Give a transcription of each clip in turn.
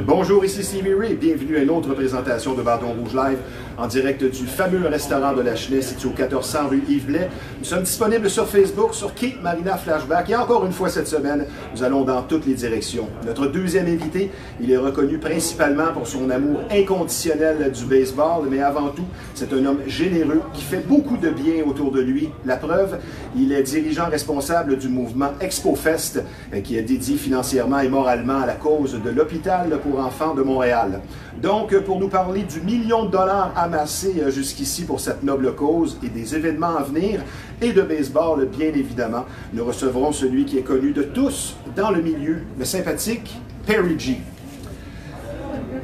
Bonjour, ici Stevie Ray. Bienvenue à une autre présentation de Bâton Rouge Live en direct du fameux restaurant de la Chenet situé au 1400 rue Yves Blais. Nous sommes disponibles sur Facebook, sur Kate Marina Flashback et encore une fois cette semaine, nous allons dans toutes les directions. Notre deuxième invité, il est reconnu principalement pour son amour inconditionnel du baseball, mais avant tout, c'est un homme généreux qui fait beaucoup de bien autour de lui. La preuve, il est dirigeant responsable du mouvement ExpoFest qui est dédié financièrement et moralement à la cause de l'hôpital pour enfants de Montréal. Donc, pour nous parler du million de dollars amassé jusqu'ici pour cette noble cause et des événements à venir, et de baseball, bien évidemment, nous recevrons celui qui est connu de tous dans le milieu, le sympathique Perry G.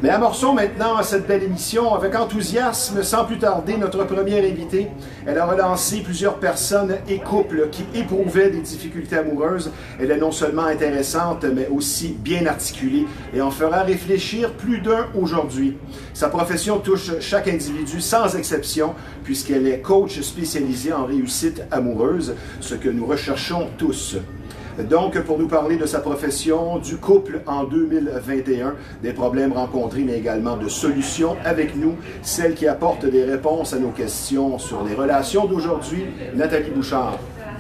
Mais amorçons maintenant cette belle émission avec enthousiasme, sans plus tarder, notre première invitée. Elle a relancé plusieurs personnes et couples qui éprouvaient des difficultés amoureuses. Elle est non seulement intéressante, mais aussi bien articulée et en fera réfléchir plus d'un aujourd'hui. Sa profession touche chaque individu sans exception, puisqu'elle est coach spécialisée en réussite amoureuse, ce que nous recherchons tous. Donc, pour nous parler de sa profession, du couple en 2021, des problèmes rencontrés, mais également de solutions avec nous, celle qui apporte des réponses à nos questions sur les relations d'aujourd'hui, Nathalie Bouchard.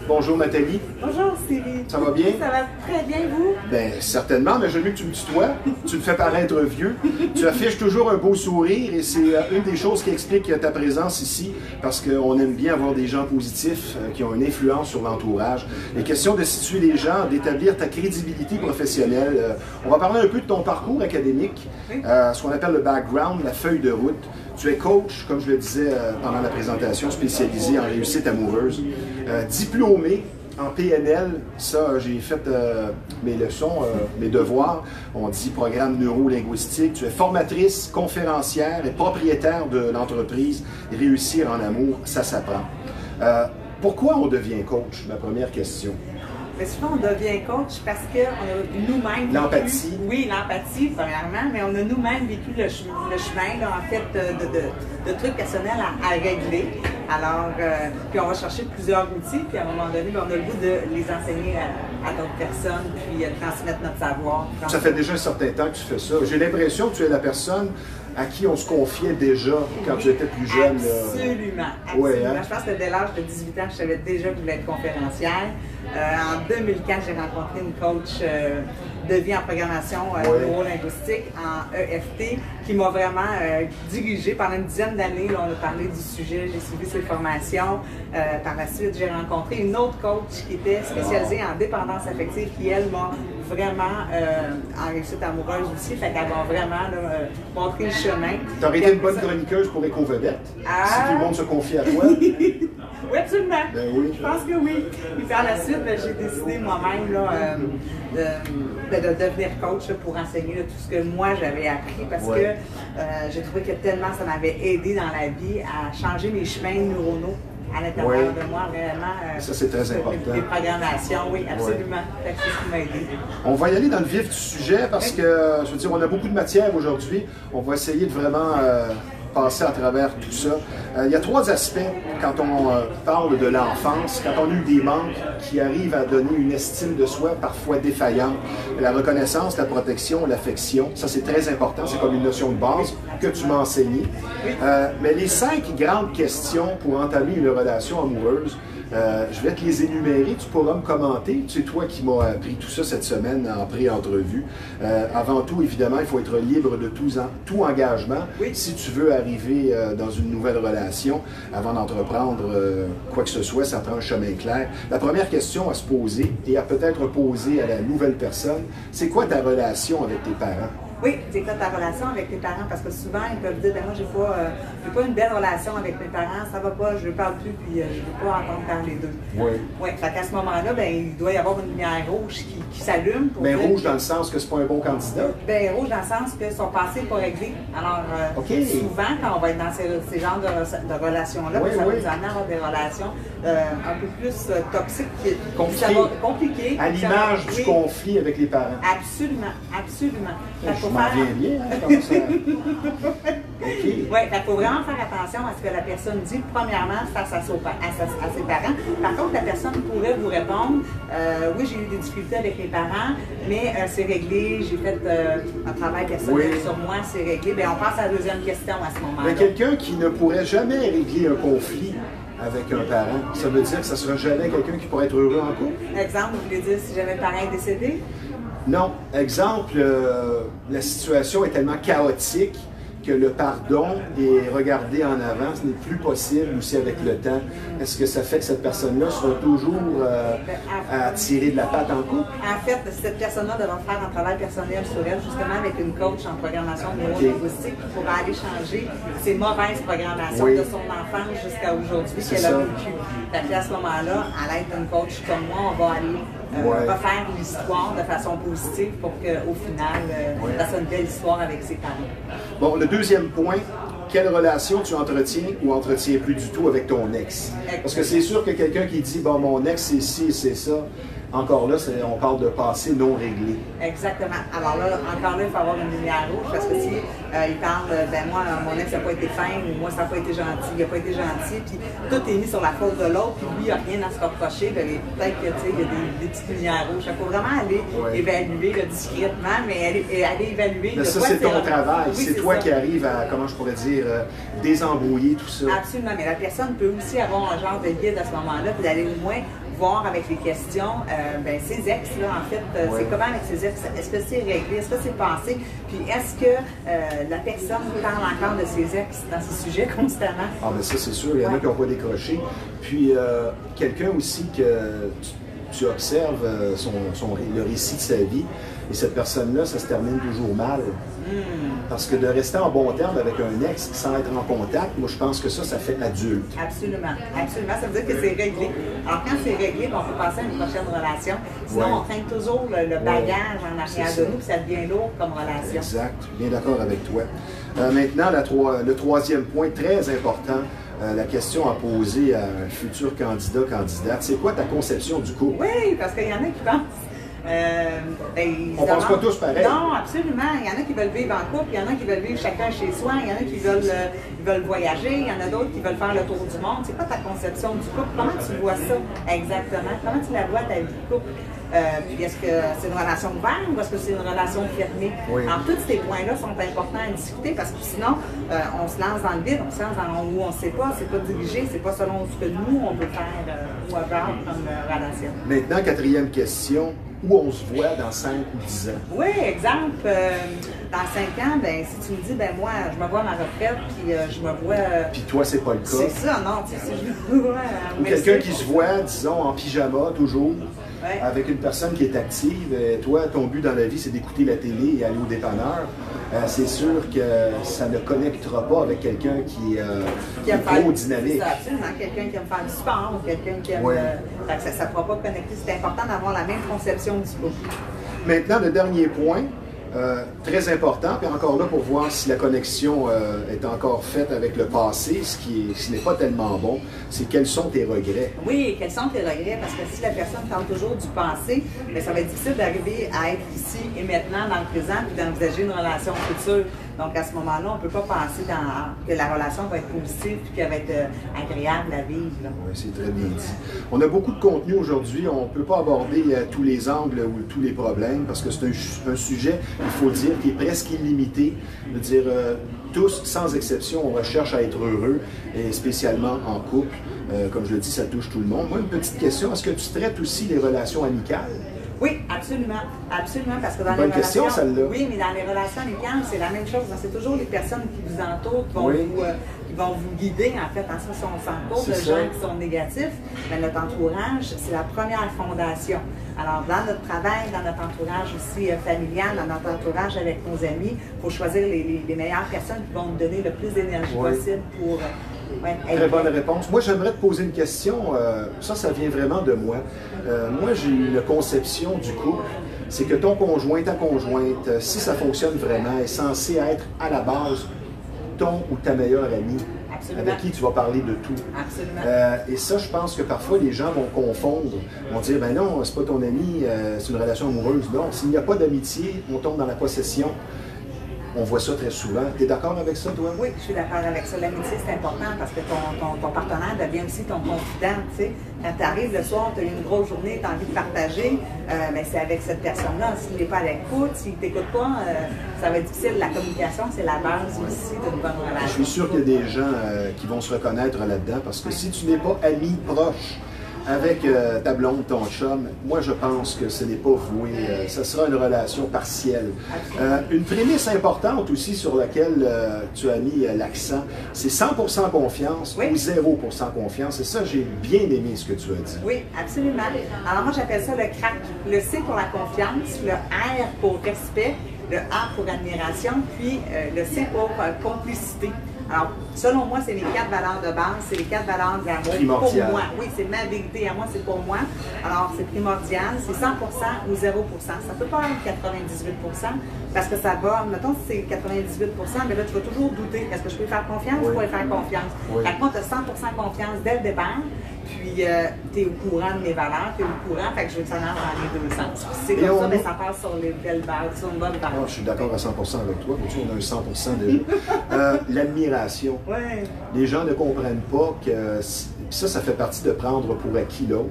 Bonjour Nathalie. Bonjour Stevie. Ça va bien? Ça va très bien, vous? Bien, certainement, mais j'aime mieux que tu me tutoies. Tu me fais paraître vieux. Tu affiches toujours un beau sourire et c'est une des choses qui explique ta présence ici parce qu'on aime bien avoir des gens positifs qui ont une influence sur l'entourage. Les questions de situer les gens, d'établir ta crédibilité professionnelle. On va parler un peu de ton parcours académique, ce qu'on appelle le background, la feuille de route. Tu es coach, comme je le disais pendant la présentation, spécialisé en réussite amoureuse, diplômé en PNL, ça j'ai fait mes leçons, mes devoirs, on dit programme neuro-linguistique, tu es formatrice, conférencière et propriétaire de l'entreprise Réussir en amour, ça s'apprend. Pourquoi on devient coach? Ma première question. Mais souvent, on devient coach parce qu'on a nous-mêmes... L'empathie. Oui, l'empathie, premièrement, mais on a nous-mêmes vécu le chemin, là, en fait, de trucs personnels à régler. Alors, puis on va chercher plusieurs outils, puis à un moment donné, on a le goût de les enseigner à d'autres personnes, puis transmettre notre savoir. Ça fait déjà un certain temps que tu fais ça. J'ai l'impression que tu es la personne à qui on se confiait déjà quand tu étais plus jeune. Absolument, absolument. Ouais, hein? Je pense que dès l'âge de 18 ans, je savais déjà que je voulais être conférencière. En 2004, j'ai rencontré une coach de vie en programmation neuro-linguistique en EFT qui m'a vraiment dirigée pendant une dizaine d'années. On a parlé du sujet, j'ai suivi ses formations. Par la suite, j'ai rencontré une autre coach qui était spécialisée en dépendance affective qui, elle, m'a vraiment en réussite amoureuse aussi. Fait qu'elle m'a vraiment montré le chemin. Tu aurais été une bonne chroniqueuse pour Éco-Vedette, si tout le monde se confie à toi. Oui, absolument. Ben oui. Je pense que oui. Puis par la suite, j'ai décidé moi-même de devenir coach pour enseigner tout ce que moi j'avais appris parce que j'ai trouvé que tellement ça m'avait aidé dans la vie à changer mes chemins neuronaux à l'intérieur de moi, vraiment. Ça, c'est très important. Les programmations, oui, absolument. C'est ce qui m'a aidé. On va y aller dans le vif du sujet parce que, je veux dire, on a beaucoup de matière aujourd'hui. On va essayer de vraiment passer à travers tout ça. Il y a trois aspects quand on parle de l'enfance, quand on a eu des manques qui arrivent à donner une estime de soi parfois défaillante. La reconnaissance, la protection, l'affection, ça c'est très important, c'est comme une notion de base que tu m'as enseigné. Mais les 5 grandes questions pour entamer une relation amoureuse, je vais te les énumérer, tu pourras me commenter. C'est toi qui m'as appris tout ça cette semaine en pré-entrevue. Avant tout, évidemment, il faut être libre de tout engagement. Si tu veux arriver dans une nouvelle relation, avant d'entreprendre quoi que ce soit, ça prend un chemin clair. La première question à se poser et à peut-être poser à la nouvelle personne, c'est quoi ta relation avec tes parents? Oui, c'est quoi ta relation avec tes parents? Parce que souvent, ils peuvent dire, ben moi, j'ai pas une belle relation avec mes parents, ça va pas, je ne parle plus, puis je ne veux pas entendre parler d'eux. Oui. Oui, fait qu'à ce moment-là, ben, il doit y avoir une lumière rouge qui s'allume. Mais rouge dans le sens que c'est pas un bon candidat? Ben, rouge dans le sens que son passé n'est pas réglé. Alors, souvent, quand on va être dans ces genres de relations-là, ça va nous amener à avoir des relations un peu plus toxiques, compliquées. À l'image du conflit avec les parents. Absolument, absolument. je m'en viens bien, hein, comme ça. OK. Oui, il faut vraiment faire attention à ce que la personne dit, premièrement, face à ses parents. Par contre, la personne pourrait vous répondre, oui, j'ai eu des difficultés avec les parents, mais c'est réglé, j'ai fait un travail personnel sur moi, c'est réglé. Bien, on passe à la deuxième question à ce moment-là. Mais quelqu'un qui ne pourrait jamais régler un conflit avec un parent, ça veut dire que ça ne sera jamais quelqu'un qui pourrait être heureux en couple? Exemple, vous voulez dire si jamais le parent est décédé? Non. Exemple, la situation est tellement chaotique que le pardon est regardé en avant, ce n'est plus possible aussi avec le temps. Est-ce que ça fait que cette personne-là sera toujours à tirer de la patte en couple? En fait, cette personne-là devra faire un travail personnel sur elle, justement avec une coach en programmation neurolinguistique pour aller changer ses mauvaises programmations de son enfance jusqu'à aujourd'hui qu'elle a vécu. À ce moment-là, à l'aide d'une coach comme moi, on va aller refaire l'histoire de façon positive pour qu'au final, ça soit une belle histoire avec ses parents. Bon, le deuxième point, quelle relation tu entretiens ou entretiens plus du tout avec ton ex? Parce que c'est sûr que quelqu'un qui dit, bon, mon ex, c'est ci, c'est ça, encore là, on parle de passé non réglé. Exactement. Alors là, encore là, il faut avoir une lumière rouge parce que si il parle, ben moi, mon ex n'a pas été fin, ou moi, ça n'a pas été gentil, il n'a pas été gentil, puis tout est mis sur la faute de l'autre, puis lui, il n'y a rien à se reprocher, ben, peut-être que, tu sais, il y a des petites lumières rouges. Il faut vraiment aller évaluer discrètement, mais aller évaluer. Mais ça, c'est ton travail. Oui, c'est toi qui arrives à, comment je pourrais dire, désembrouiller tout ça. Absolument. Mais la personne peut aussi avoir un genre de guide à ce moment-là, puis d'aller au moins voir avec les questions, ben, ses ex, là, en fait, c'est comment avec ses ex? Est-ce que c'est réglé? Est-ce que c'est passé? Puis est-ce que la personne parle encore de ses ex dans ces sujets constamment? Ah, mais ça, c'est sûr. Il y en a qui n'ont pas décroché. Puis, quelqu'un aussi que tu observes le récit de sa vie, et cette personne-là, ça se termine toujours mal. Parce que de rester en bon terme avec un ex sans être en contact, moi je pense que ça fait adulte. Absolument. Absolument. Ça veut dire que c'est réglé. Alors quand c'est réglé, on peut passer à une prochaine relation. Sinon, on traîne toujours le bagage en arrière de nous, puis ça devient lourd comme relation. Exact. Bien d'accord avec toi. Maintenant, le troisième point, très important, la question à poser à un futur candidate, c'est quoi ta conception du couple? Oui, parce qu'il y en a qui pensent. On ne pense pas tous pareil. Non, absolument. Il y en a qui veulent vivre en couple, il y en a qui veulent vivre chacun chez soi, il y en a qui veulent voyager, il y en a d'autres qui veulent faire le tour du monde. C'est quoi ta conception du couple? Comment tu vois ça exactement? Comment tu la vois, ta vie de couple? Puis est-ce que c'est une relation ouverte ou est-ce que c'est une relation fermée? Alors, tous ces points-là sont importants à discuter parce que sinon, on se lance dans le vide, on se lance dans où on ne sait pas, c'est pas dirigé, c'est pas selon ce que nous, on veut faire ou avoir comme relation. Maintenant, quatrième question. Où on se voit dans 5 ou 10 ans? Oui, exemple, dans 5 ans, ben, si tu me dis, ben moi, je me vois à ma retraite, puis je me vois... Puis toi, c'est pas le cas. C'est ça, non, tu sais, si je me vois... Ou quelqu'un qui se voit, disons, en pyjama, toujours, avec une personne qui est active. Toi, ton but dans la vie, c'est d'écouter la télé et aller au dépanneur. C'est sûr que ça ne connectera pas avec quelqu'un qui est trop dynamique. C'est absolument, quelqu'un qui aime faire du sport ou quelqu'un qui aime... ça ne pourra pas connecter. C'est important d'avoir la même conception du couple. Maintenant, le dernier point, très important, puis encore là pour voir si la connexion est encore faite avec le passé, ce n'est pas tellement bon, c'est quels sont tes regrets? Oui, quels sont tes regrets? Parce que si la personne parle toujours du passé, bien, ça va être difficile d'arriver à être ici et maintenant dans le présent puis d'envisager une relation future. Donc à ce moment-là, on ne peut pas penser que la relation va être positive et qu'elle va être agréable à vivre. Oui, c'est très bien dit. On a beaucoup de contenu aujourd'hui. On ne peut pas aborder tous les angles ou tous les problèmes parce que c'est un sujet, il faut le dire, qui est presque illimité. Je veux dire, tous, sans exception, on recherche à être heureux, et spécialement en couple. Comme je le dis, ça touche tout le monde. Moi, une petite question, est-ce que tu traites aussi les relations amicales? Oui, absolument. Absolument, parce que dans les relations... question, celle-là. Oui, mais dans les relations amicales, c'est la même chose. C'est toujours les personnes qui vous entourent qui vont vous guider, en fait. En ça, si on s'entoure de gens qui sont négatifs, bien, notre entourage, c'est la première fondation. Alors, dans notre travail, dans notre entourage aussi familial, dans notre entourage avec nos amis, il faut choisir les meilleures personnes qui vont nous donner le plus d'énergie possible pour... Très bonne réponse. Moi, j'aimerais te poser une question. Ça vient vraiment de moi. Moi, j'ai une conception du couple. C'est que ton conjoint, ta conjointe, si ça fonctionne vraiment, est censé être à la base ton ou ta meilleure amie. Absolument. Avec qui tu vas parler de tout. Absolument. Et ça, je pense que parfois, les gens vont confondre. Vont dire, ben non, c'est pas ton ami, c'est une relation amoureuse. Non, s'il n'y a pas d'amitié, on tombe dans la possession. On voit ça très souvent. Tu es d'accord avec ça, toi? Oui, je suis d'accord avec ça. L'amitié, c'est important parce que ton partenaire devient aussi ton confident. Tu sais. Quand tu arrives le soir, tu as eu une grosse journée, tu as envie de partager, mais c'est avec cette personne-là. S'il n'est pas à l'écoute, s'il ne t'écoute pas, ça va être difficile. La communication, c'est la base aussi d'une bonne relation. Je suis sûr qu'il y a des gens qui vont se reconnaître là-dedans parce que si tu n'es pas ami proche avec ta blonde, ton chum, moi je pense que ce n'est pas voué. Ce sera une relation partielle. Une prémisse importante aussi sur laquelle tu as mis l'accent, c'est 100% confiance ou 0% confiance. Et ça, j'ai bien aimé ce que tu as dit. Oui, absolument. Alors moi j'appelle ça le CRAC. Le C pour la confiance, le R pour respect, le A pour admiration, puis le C pour complicité. Alors, selon moi, c'est les 4 valeurs de base, c'est les 4 valeurs de l'amour pour moi. Oui, c'est ma vérité à moi, c'est pour moi. Alors, c'est primordial, c'est 100% ou 0%. Ça ne peut pas être 98%, parce que ça va, mettons si c'est 98%, mais là, tu vas toujours douter. Est-ce que je peux faire confiance ou pas faire confiance? Fait que moi, tu as 100% confiance dès le départ, puis tu es au courant de mes valeurs, tu es au courant, fait que je veux que ça marche dans les deux sens. C'est comme ça, mais ça passe sur les belles bases, sur une bonne base. Je suis d'accord à 100% avec toi, mais tu on a un 100% déjà. L'admiration. Ouais. Les gens ne comprennent pas que ça fait partie de prendre pour acquis l'autre.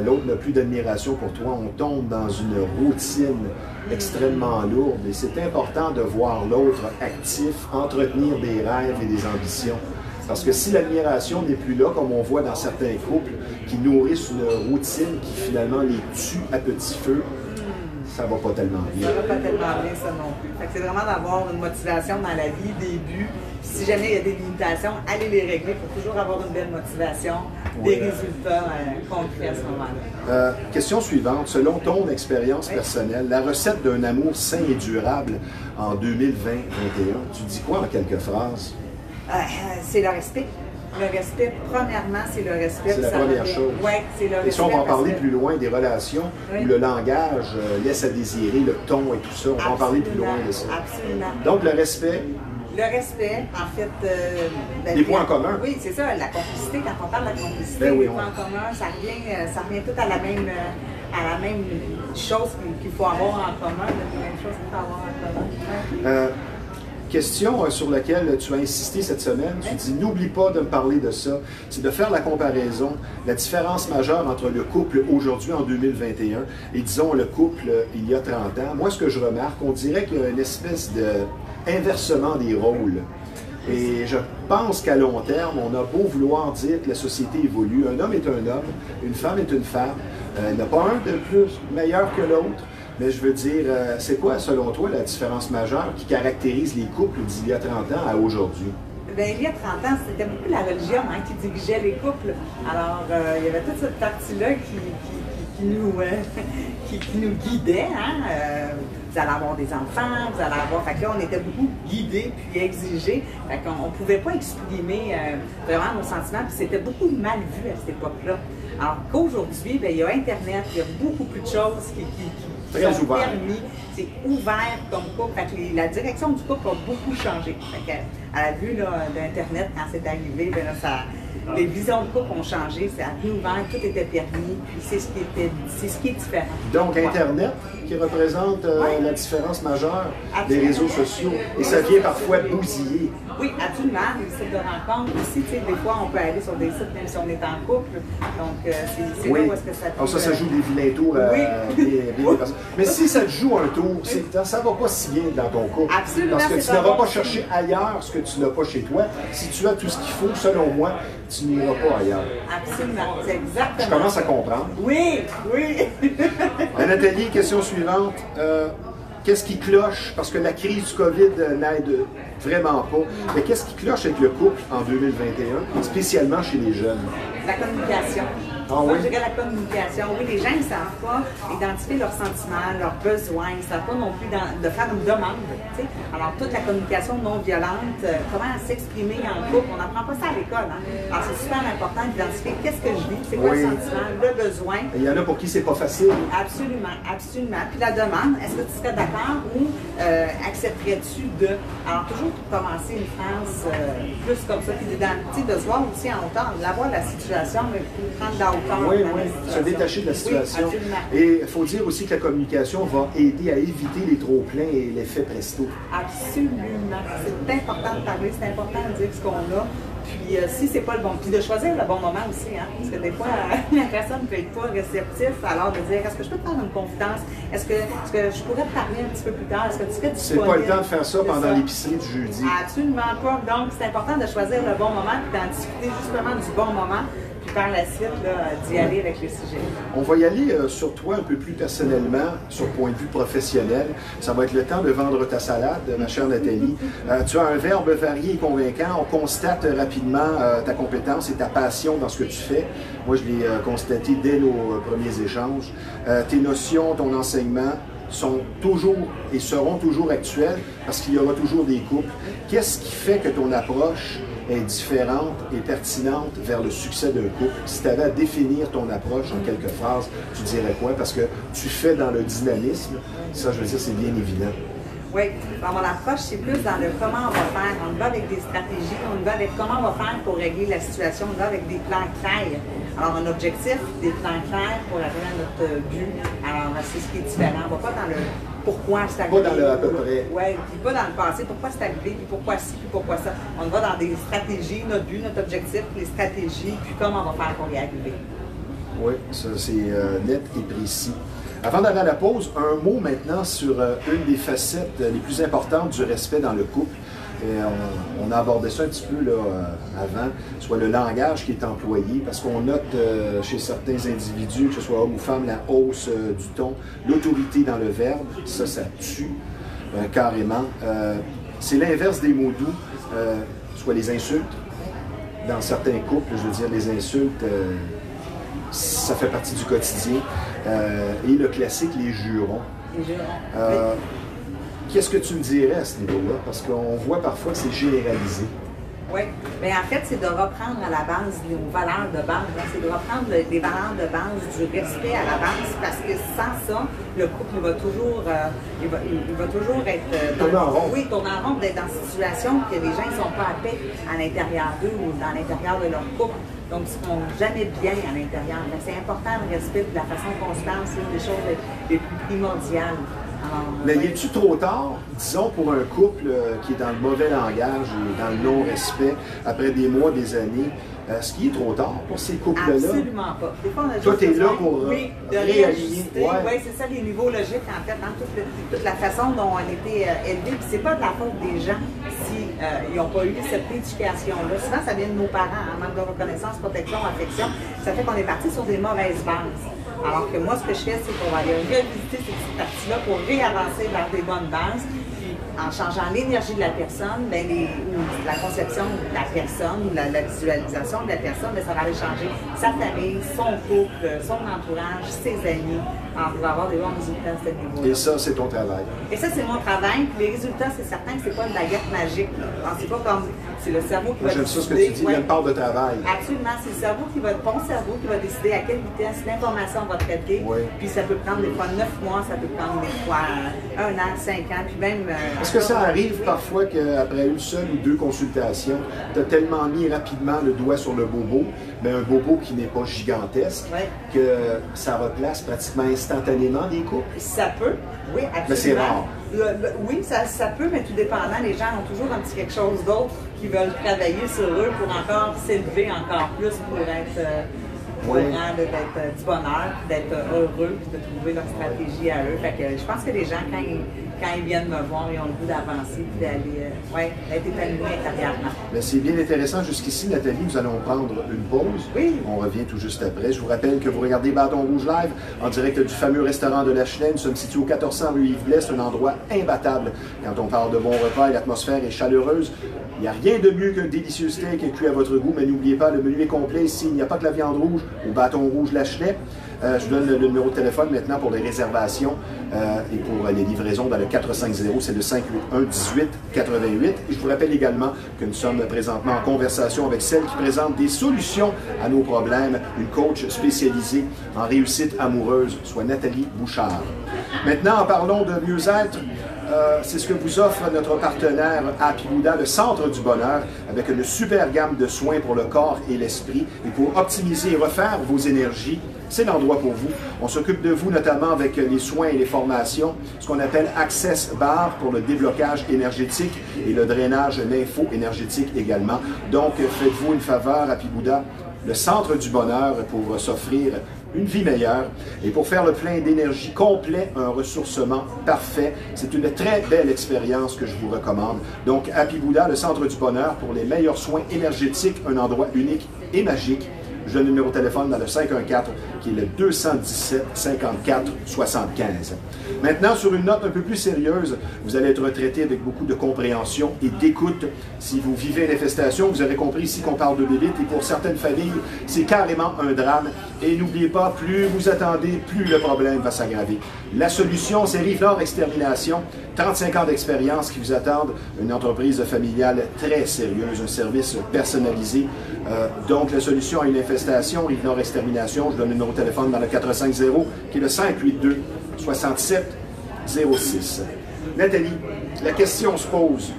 L'autre n'a plus d'admiration pour toi. On tombe dans une routine extrêmement lourde et c'est important de voir l'autre actif, entretenir des rêves et des ambitions. Parce que si l'admiration n'est plus là, comme on voit dans certains couples qui nourrissent une routine qui finalement les tue à petit feu, ça va pas tellement bien. Ça va pas tellement bien, ça non plus. C'est vraiment d'avoir une motivation dans la vie, des buts. Si jamais il y a des limitations, allez les régler pour toujours avoir une belle motivation, des résultats concrets à ce moment-là. Question suivante. Selon ton expérience personnelle, la recette d'un amour sain et durable en 2020-2021, tu dis quoi en quelques phrases? C'est le respect. Le respect, premièrement, c'est le respect. C'est la première chose. Oui, c'est le respect. Et si on va en parler plus loin des relations où le langage laisse à désirer, le ton et tout ça, on va en parler plus loin de ça. Absolument. Donc, le respect. Le respect, en fait... les points en commun. Oui, c'est ça, la complicité. Quand on parle de la complicité, les points en commun, ça revient tout à la même chose qu'il faut avoir en commun, la même chose qu'il faut avoir en commun. Question sur laquelle tu as insisté cette semaine, tu dis n'oublie pas de me parler de ça, c'est de faire la comparaison, la différence majeure entre le couple aujourd'hui en 2021 et disons le couple il y a 30 ans. Moi ce que je remarque, on dirait qu'il y a une espèce d'inversement des rôles. Et je pense qu'à long terme, on a beau vouloir dire que la société évolue, un homme est un homme, une femme est une femme, il n'y en a pas un de plus meilleur que l'autre. Mais je veux dire, c'est quoi, selon toi, la différence majeure qui caractérise les couples d'il y a 30 ans à aujourd'hui? Bien, il y a 30 ans, c'était beaucoup la religion qui dirigeait les couples. Alors, il y avait toute cette partie-là qui nous guidait. Vous allez avoir des enfants, vous allez avoir... Fait que là, on était beaucoup guidés puis exigés. Fait qu'on ne pouvait pas exprimer vraiment nos sentiments, puis c'était beaucoup mal vu à cette époque-là. Alors qu'aujourd'hui, il y a Internet, il y a beaucoup plus de choses qui sont permis. C'est ouvert comme couple. Fait que la direction du couple a beaucoup changé. Fait que, à la vue d'Internet, quand c'est arrivé, les visions de couple ont changé. C'est plus ouvert, tout était permis. C'est ce qui est différent. Donc, Internet qui représente la différence majeure des réseaux sociaux. Et ça vient parfois bousiller. Oui, absolument. Les sites de rencontres aussi, tu sais, des fois, on peut aller sur des sites même si on est en couple. Donc, c'est là où est-ce que ça peut... Alors ça joue des vilains tours à des personnes. Mais si ça te joue un tour, ça va pas si bien dans ton couple. Absolument. Parce que tu n'auras pas cherché ailleurs ce que tu n'as pas chez toi. Si tu as tout ce qu'il faut, selon moi, tu n'iras pas ailleurs. Absolument. C'est exactement. Je commence à comprendre. Oui, oui. Nathalie, question suivante. Qu'est-ce qui cloche? Parce que la crise du COVID n'aide vraiment pas. Mais qu'est-ce qui cloche avec le couple en 2021, spécialement chez les jeunes? La communication. Moi, je dirais la communication. Oui, les gens ne savent pas identifier leurs sentiments, leurs besoins. Ils ne savent pas non plus de faire une demande. T'sais. Alors, toute la communication non violente, comment s'exprimer en couple, on n'apprend pas ça à l'école. Alors, c'est super important d'identifier qu'est-ce que je vis, c'est quoi le sentiment, le besoin. Il y en a pour qui c'est pas facile. Absolument, absolument. Puis la demande, est-ce que tu serais d'accord ou accepterais-tu de... Alors, toujours pour commencer une phrase plus comme ça, puis de se voir aussi en hauteur, d'avoir la situation, mais prendre hauteur. Oui, oui, se détacher de la situation. Oui, et il faut dire aussi que la communication va aider à éviter les trop-pleins et l'effet presto. Absolument. C'est important de parler, c'est important de dire ce qu'on a. Puis si c'est pas le bon, puis de choisir le bon moment aussi, hein, parce que des fois, la personne ne peut être pas réceptive, alors de dire, est-ce que je peux te faire une confidence? Est-ce que je pourrais te parler un petit peu plus tard? Est-ce que tu serais disponible? C'est pas le temps de faire ça pendant l'épicerie du jeudi. Absolument pas. Donc, c'est important de choisir le bon moment, puis d'en discuter justement du bon moment, puis par la suite, d'y aller avec le sujet. On va y aller sur toi un peu plus personnellement, sur point de vue professionnel. Ça va être le temps de vendre ta salade, ma chère Nathalie. Tu as un verbe varié et convaincant. On constate rapidement ta compétence et ta passion dans ce que tu fais. Moi, je l'ai constaté dès nos premiers échanges. Tes notions, ton enseignement sont toujours et seront toujours actuels parce qu'il y aura toujours des couples. Qu'est-ce qui fait que ton approche est différente et pertinente vers le succès d'un couple? Si tu avais à définir ton approche en quelques phrases, tu dirais quoi? Parce que tu fais dans le dynamisme, ça, je veux dire, c'est bien évident. Oui, dans mon approche, c'est plus dans le comment on va faire. On va avec des stratégies, on va avec comment on va faire pour régler la situation, on va avec des plans clairs. Alors, un objectif, des plans clairs pour arriver à notre but. Alors, c'est ce qui est différent. On ne va pas dans le pourquoi c'est arrivé. Pas dans le à peu près. Oui, puis pas dans le passé, pourquoi c'est arrivé, puis pourquoi ci, puis pourquoi ça. On va dans des stratégies, notre but, notre objectif, les stratégies, puis comment on va faire pour y arriver. Oui, ça c'est net et précis. Avant d'aller à la pause, un mot maintenant sur une des facettes les plus importantes du respect dans le couple. Et on a abordé ça un petit peu là, avant, soit le langage qui est employé, parce qu'on note chez certains individus, que ce soit homme ou femme, la hausse du ton, l'autorité dans le verbe, ça tue carrément. C'est l'inverse des mots doux, soit les insultes. Dans certains couples, je veux dire, les insultes, ça fait partie du quotidien. Et le classique, les jurons. Les jurons. Qu'est-ce que tu me dirais à ce niveau-là? Parce qu'on voit parfois que c'est généralisé. Oui, bien en fait, c'est de reprendre à la base nos valeurs de base. Hein. C'est de reprendre les valeurs de base, du respect à la base, parce que sans ça, le couple va toujours, il va toujours être tourner en rond. Oui, tourner en rond, d'être dans une situation que les gens ne sont pas à paix à l'intérieur d'eux ou dans l'intérieur de leur couple. Donc, ils ne seront jamais bien à l'intérieur. C'est important le respect, la façon qu'on se parle, c'est une des choses les plus primordiales. Mais y est-tu trop tard, disons, pour un couple qui est dans le mauvais langage et dans le non-respect, après des mois, des années, est-ce qu'il est trop tard pour ces couples-là? Absolument pas. Des fois, on a toi, tu es là pour réajuster. Oui, c'est ça, les niveaux logiques, en fait, dans toute la façon dont on a été élevés. Puis c'est pas de la faute des gens si ils n'ont pas eu cette éducation-là. Souvent, ça vient de nos parents, en manque de reconnaissance, protection, affection. Ça fait qu'on est parti sur des mauvaises bases. Alors que moi, ce que je fais, c'est qu'on va aller revisiter ces petites parties-là pour réavancer vers des bonnes bases. Puis, en changeant l'énergie de la personne, bien, ou la conception de la personne, ou la visualisation de la personne, bien, ça va aller changer sa famille, son couple, son entourage, ses amis, pour avoir des bons résultats à ce niveau-là. Et ça, c'est ton travail. Et ça, c'est mon travail. Puis les résultats, c'est certain que c'est pas de la guerre magique. C'est pas comme... C'est le cerveau qui va décider. J'aime ça ce que tu dis, il y a une part de travail. Absolument, c'est le cerveau qui va, ton cerveau qui va décider à quelle vitesse l'information va traiter. Oui. Puis ça peut prendre des fois 9 mois, ça peut prendre des fois 1 an, 5 ans, puis même... Est-ce que ça arrive parfois qu'après une seule ou deux consultations, tu as tellement mis rapidement le doigt sur le bobo, mais un bobo qui n'est pas gigantesque, que ça replace pratiquement instantanément des couples? Ça peut, oui, absolument. Mais c'est rare. Oui, ça peut, mais tout dépendant. Les gens ont toujours un petit quelque chose d'autre qui veulent travailler sur eux pour encore s'élever encore plus, pour être d'être du bonheur, d'être heureux, puis de trouver leur stratégie à eux. Fait que je pense que les gens, quand ils viennent me voir, ils ont le goût d'avancer puis d'aller d'être épanouis intérieurement. C'est bien intéressant. Jusqu'ici, Nathalie, nous allons prendre une pause. Oui. On revient tout juste après. Je vous rappelle que vous regardez Bâton Rouge Live en direct du fameux restaurant de la Chenelle. Nous sommes situés au 1400 rue Yves-Blais. C'est un endroit imbattable. Quand on parle de bon repas et l'atmosphère est chaleureuse, il n'y a rien de mieux qu'un délicieux steak cuit à votre goût. Mais n'oubliez pas, le menu est complet ici. Il n'y a pas que la viande rouge au Bâton Rouge Lachenay. Je vous donne le numéro de téléphone maintenant pour les réservations et pour les livraisons dans le 450, c'est le 581-1888. Et je vous rappelle également que nous sommes présentement en conversation avec celle qui présente des solutions à nos problèmes, une coach spécialisée en réussite amoureuse, soit Nathalie Bouchard. Maintenant, en parlant de mieux-être, c'est ce que vous offre notre partenaire Happy Buddha, le Centre du Bonheur, avec une super gamme de soins pour le corps et l'esprit. Et pour optimiser et refaire vos énergies, c'est l'endroit pour vous. On s'occupe de vous notamment avec les soins et les formations, ce qu'on appelle Access Bar pour le déblocage énergétique et le drainage lympho-énergétique également. Donc, faites-vous une faveur, Happy Buddha, le Centre du Bonheur, pour s'offrir une vie meilleure et pour faire le plein d'énergie complet, un ressourcement parfait. C'est une très belle expérience que je vous recommande. Donc, Happy Buddha, le Centre du Bonheur, pour les meilleurs soins énergétiques, un endroit unique et magique. Je donne le numéro de téléphone dans le 514, qui est le 217 54 75. Maintenant, sur une note un peu plus sérieuse, vous allez être traité avec beaucoup de compréhension et d'écoute. Si vous vivez une infestation, vous aurez compris ici qu'on parle de bébite, et pour certaines familles, c'est carrément un drame. Et n'oubliez pas, plus vous attendez, plus le problème va s'aggraver. La solution, c'est Rive-Nord Extermination, 35 ans d'expérience qui vous attendent, une entreprise familiale très sérieuse, un service personnalisé. Donc, la solution à une infestation, Rive-Nord Extermination, je donne le numéro de téléphone dans le 450, qui est le 582 67 06. Nathalie, la question se pose.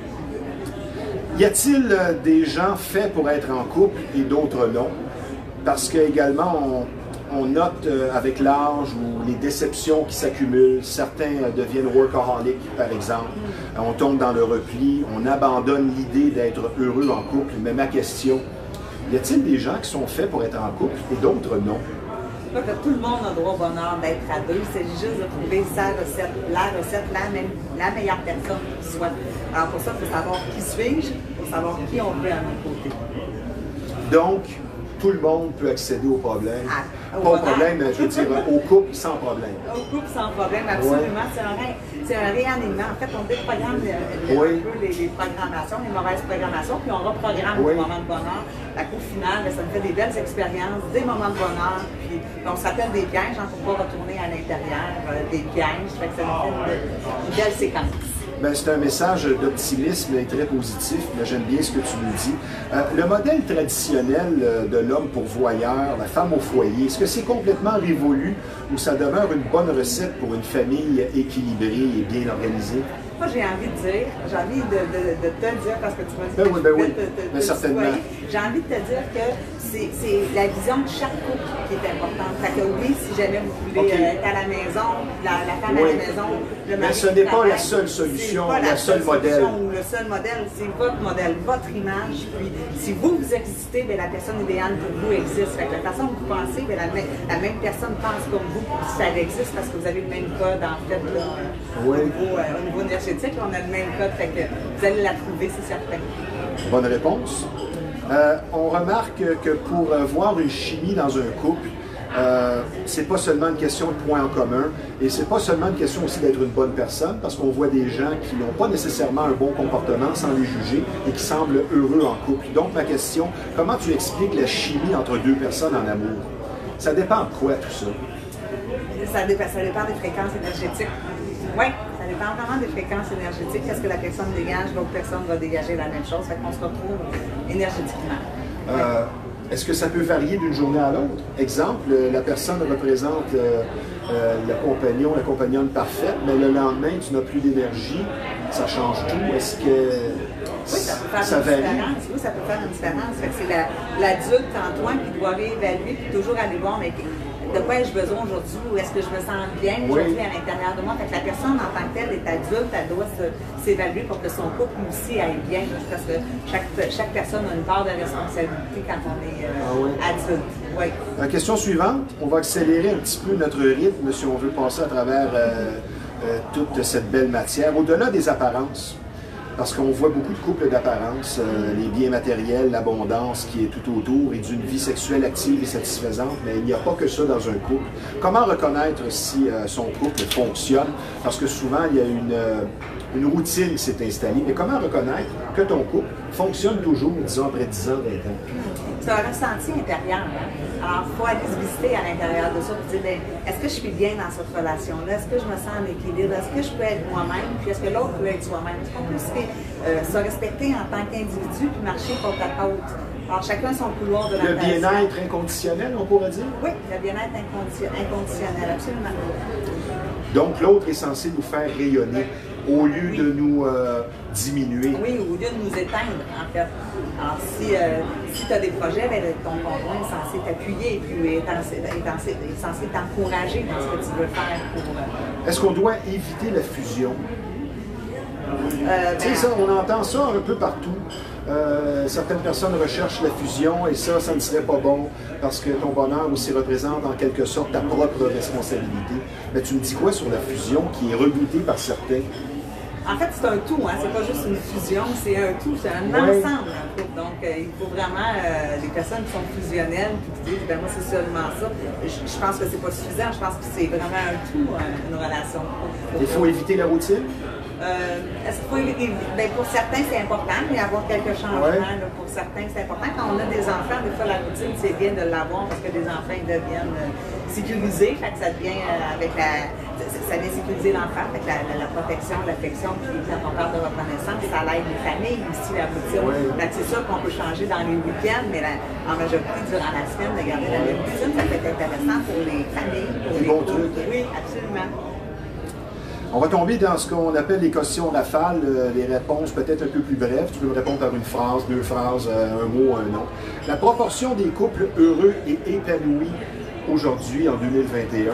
Y a-t-il des gens faits pour être en couple et d'autres non? Parce qu'également, on note avec l'âge ou les déceptions qui s'accumulent, certains deviennent workaholics, par exemple. On tombe dans le repli, on abandonne l'idée d'être heureux en couple. Mais ma question, y a-t-il des gens qui sont faits pour être en couple et d'autres non? Que tout le monde a droit au bonheur d'être à deux. Il s'agit juste de trouver sa recette, la meilleure personne qui soit. Alors pour ça, il faut savoir qui suis-je, il faut savoir qui on veut à mon côté. Donc, tout le monde peut accéder au problème. Pas au problème, mais je veux dire au couple sans problème. Au couple sans problème, absolument. Ouais. C'est un réalignement. En fait, on déprogramme un peu les programmations, les mauvaises programmations, puis on reprogramme les moments de bonheur. Au final, ça me fait des belles expériences, des moments de bonheur, puis on s'appelle des pièges, il ne faut pas retourner à l'intérieur des pièges. Fait que ça nous fait une belle séquence. C'est un message d'optimisme et très positif. J'aime bien ce que tu nous dis. Le modèle traditionnel de l'homme pourvoyeur, la femme au foyer, est-ce que c'est complètement révolu ou ça demeure une bonne recette pour une famille équilibrée et bien organisée? Moi, j'ai envie de dire, j'ai envie de te le dire parce que tu m'as dit que certainement. J'ai envie de te dire que c'est la vision de chaque couple qui est importante. Fait que oui, si jamais vous voulez être à la maison, la femme à la maison, le mari. Mais ce n'est pas la seule solution, le seul modèle. Le seul modèle, c'est votre modèle, votre image. Puis si vous existez, bien, la personne idéale pour vous existe. Fait que la façon que vous pensez, bien, la même personne pense comme vous, ça existe parce que vous avez le même code en fait au niveau énergétique, on a le même code, fait que vous allez la trouver, c'est certain. Bonne réponse. On remarque que pour voir une chimie dans un couple, c'est pas seulement une question de points en commun et c'est pas seulement une question aussi d'être une bonne personne parce qu'on voit des gens qui n'ont pas nécessairement un bon comportement sans les juger et qui semblent heureux en couple. Donc ma question, comment tu expliques la chimie entre deux personnes en amour? Ça dépend de quoi tout ça? Ça dépend des fréquences énergétiques. Oui, ça dépend vraiment des fréquences énergétiques. Qu'est-ce que la personne dégage, l'autre personne va dégager la même chose. Fait qu'on se retrouve énergétiquement. Est-ce que ça peut varier d'une journée à l'autre? Exemple, la personne représente la compagnonne parfaite, mais le lendemain, tu n'as plus d'énergie. Ça change tout. Est-ce que ça varie? Oui, ça peut faire une différence. C'est l'adulte en toi qui doit réévaluer puis toujours aller voir, mais de quoi ai-je besoin aujourd'hui ou est-ce que je me sens bien aujourd'hui à l'intérieur de moi? Fait que la personne en tant que telle est adulte, elle doit s'évaluer pour que son couple aussi aille bien. Parce que chaque personne a une part de responsabilité quand on est adulte. Oui. La question suivante, on va accélérer un petit peu notre rythme si on veut passer à travers toute cette belle matière, au-delà des apparences. Parce qu'on voit beaucoup de couples d'apparence, les biens matériels, l'abondance qui est tout autour et d'une vie sexuelle active et satisfaisante, mais il n'y a pas que ça dans un couple. Comment reconnaître si son couple fonctionne? Parce que souvent, il y a une routine qui s'est installée. Mais comment reconnaître que ton couple fonctionne toujours, disons, après 10 ans, 20 ans? C'est un ressenti intérieur. Alors, il faut aller se visiter à l'intérieur de ça pour dire, est-ce que je suis bien dans cette relation-là? Est-ce que je me sens en équilibre? Est-ce que je peux être moi-même? Puis est-ce que l'autre peut être soi-même? Est-ce qu'on peut se respecter en tant qu'individu puis marcher côte à côte? Alors, chacun son couloir de la relation. Le bien-être inconditionnel, on pourrait dire? Oui, le bien-être inconditionnel, absolument. Donc, l'autre est censé nous faire rayonner. au lieu de nous diminuer. Oui, au lieu de nous éteindre, en fait. Alors, si tu as des projets, ben, ton conjoint est censé t'appuyer et puis est censé t'encourager dans ce que tu veux faire. Est-ce qu'on doit éviter la fusion? Tu sais, ça, on entend ça un peu partout. Certaines personnes recherchent la fusion et ça ne serait pas bon parce que ton bonheur aussi représente en quelque sorte ta propre responsabilité. Mais tu me dis quoi sur la fusion qui est redoutée par certains? En fait, c'est un tout, hein? C'est pas juste une fusion, c'est un tout, c'est un ensemble. Donc, il faut vraiment des personnes qui sont fusionnelles et qui disent, ben moi, c'est seulement ça. Je pense que c'est pas suffisant, je pense que c'est vraiment un tout, une relation. Il faut éviter la routine? Est-ce qu'il faut éviter? Ben, pour certains, c'est important, mais avoir quelques changements. Là, pour certains, c'est important. Quand on a des enfants, des fois, la routine, c'est bien de l'avoir parce que les enfants, ils deviennent sécurisés. Fait que ça devient ça vient sécuriser l'enfant, avec la protection, l'affection, puis quand on parle de reconnaissance, ça l'aide les familles aussi, la routine. C'est sûr qu'on peut changer dans les week-ends, mais en majorité, durant la semaine, de garder la même routine, ça peut être intéressant pour les familles, pour les couples. Oui, absolument. On va tomber dans ce qu'on appelle les questions rafales, les réponses peut-être un peu plus brèves. Tu peux me répondre par une phrase, deux phrases, un mot, un nom. La proportion des couples heureux et épanouis aujourd'hui, en 2021,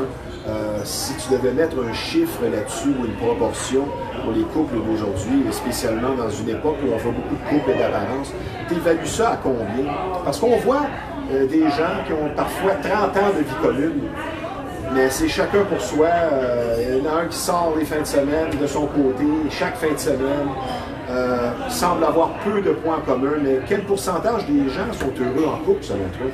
si tu devais mettre un chiffre là-dessus ou une proportion pour les couples d'aujourd'hui, et spécialement dans une époque où on voit beaucoup de couples d'apparence, tu évalues ça à combien? Parce qu'on voit des gens qui ont parfois 30 ans de vie commune, mais c'est chacun pour soi. Il y en a un qui sort les fins de semaine de son côté, chaque fin de semaine. Semble avoir peu de points communs, mais quel pourcentage des gens sont heureux en couple, selon toi?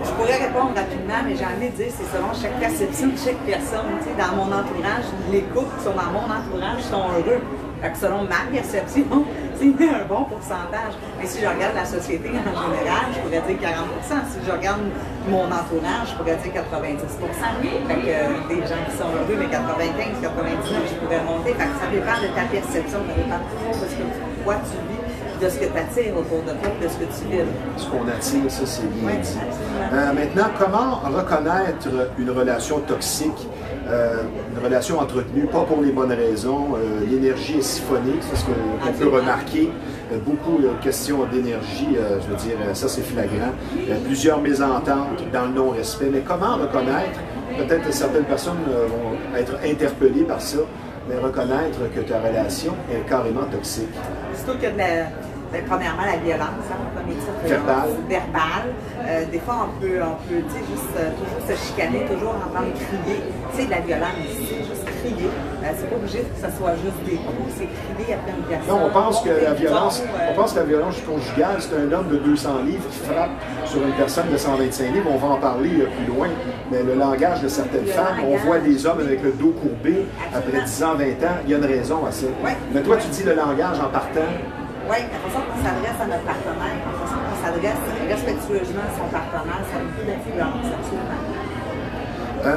Je pourrais répondre rapidement, mais j'ai envie de dire c'est selon chaque perception de chaque personne. Tu sais, dans mon entourage, les couples qui sont dans mon entourage sont heureux. Fait que selon ma perception, c'est un bon pourcentage. Mais si je regarde la société en général, je pourrais dire 40 %. Si je regarde mon entourage, je pourrais dire 90 %. Fait que des gens qui sont heureux, mais 95, 99, je pourrais monter. Fait que ça dépend de ta perception, ça dépend toujours de ce que tu vis, de ce que tu attires autour de toi, de ce que tu vis. Ce qu'on attire, ça c'est bien dit. Maintenant, comment reconnaître une relation toxique? Une relation entretenue, pas pour les bonnes raisons, l'énergie est siphonnée, c'est ce qu'on peut remarquer. Beaucoup de questions d'énergie, je veux dire, ça c'est flagrant. Plusieurs mésententes dans le non-respect. Mais comment reconnaître, peut-être certaines personnes vont être interpellées par ça, mais reconnaître que ta relation est carrément toxique? Surtout que premièrement, la violence, comme il verbale. Des fois, on peut juste toujours se chicaner, toujours entendre crier. C'est de la violence, c'est juste crier. C'est pas obligé que ce soit juste des coups, c'est crier après une personne. Non, on pense que la violence conjugale, c'est un homme de 200 livres qui frappe sur une personne de 125 livres. On va en parler plus loin. Mais le langage de certaines femmes, on voit des hommes avec le dos courbé après 10 ans, 20 ans. Il y a une raison à ça. Mais toi, tu dis le langage en partant. Oui, la façon qu'on s'adresse à notre partenaire, la façon qu'on s'adresse respectueusement à son partenaire, ça a beaucoup d'influence, absolument.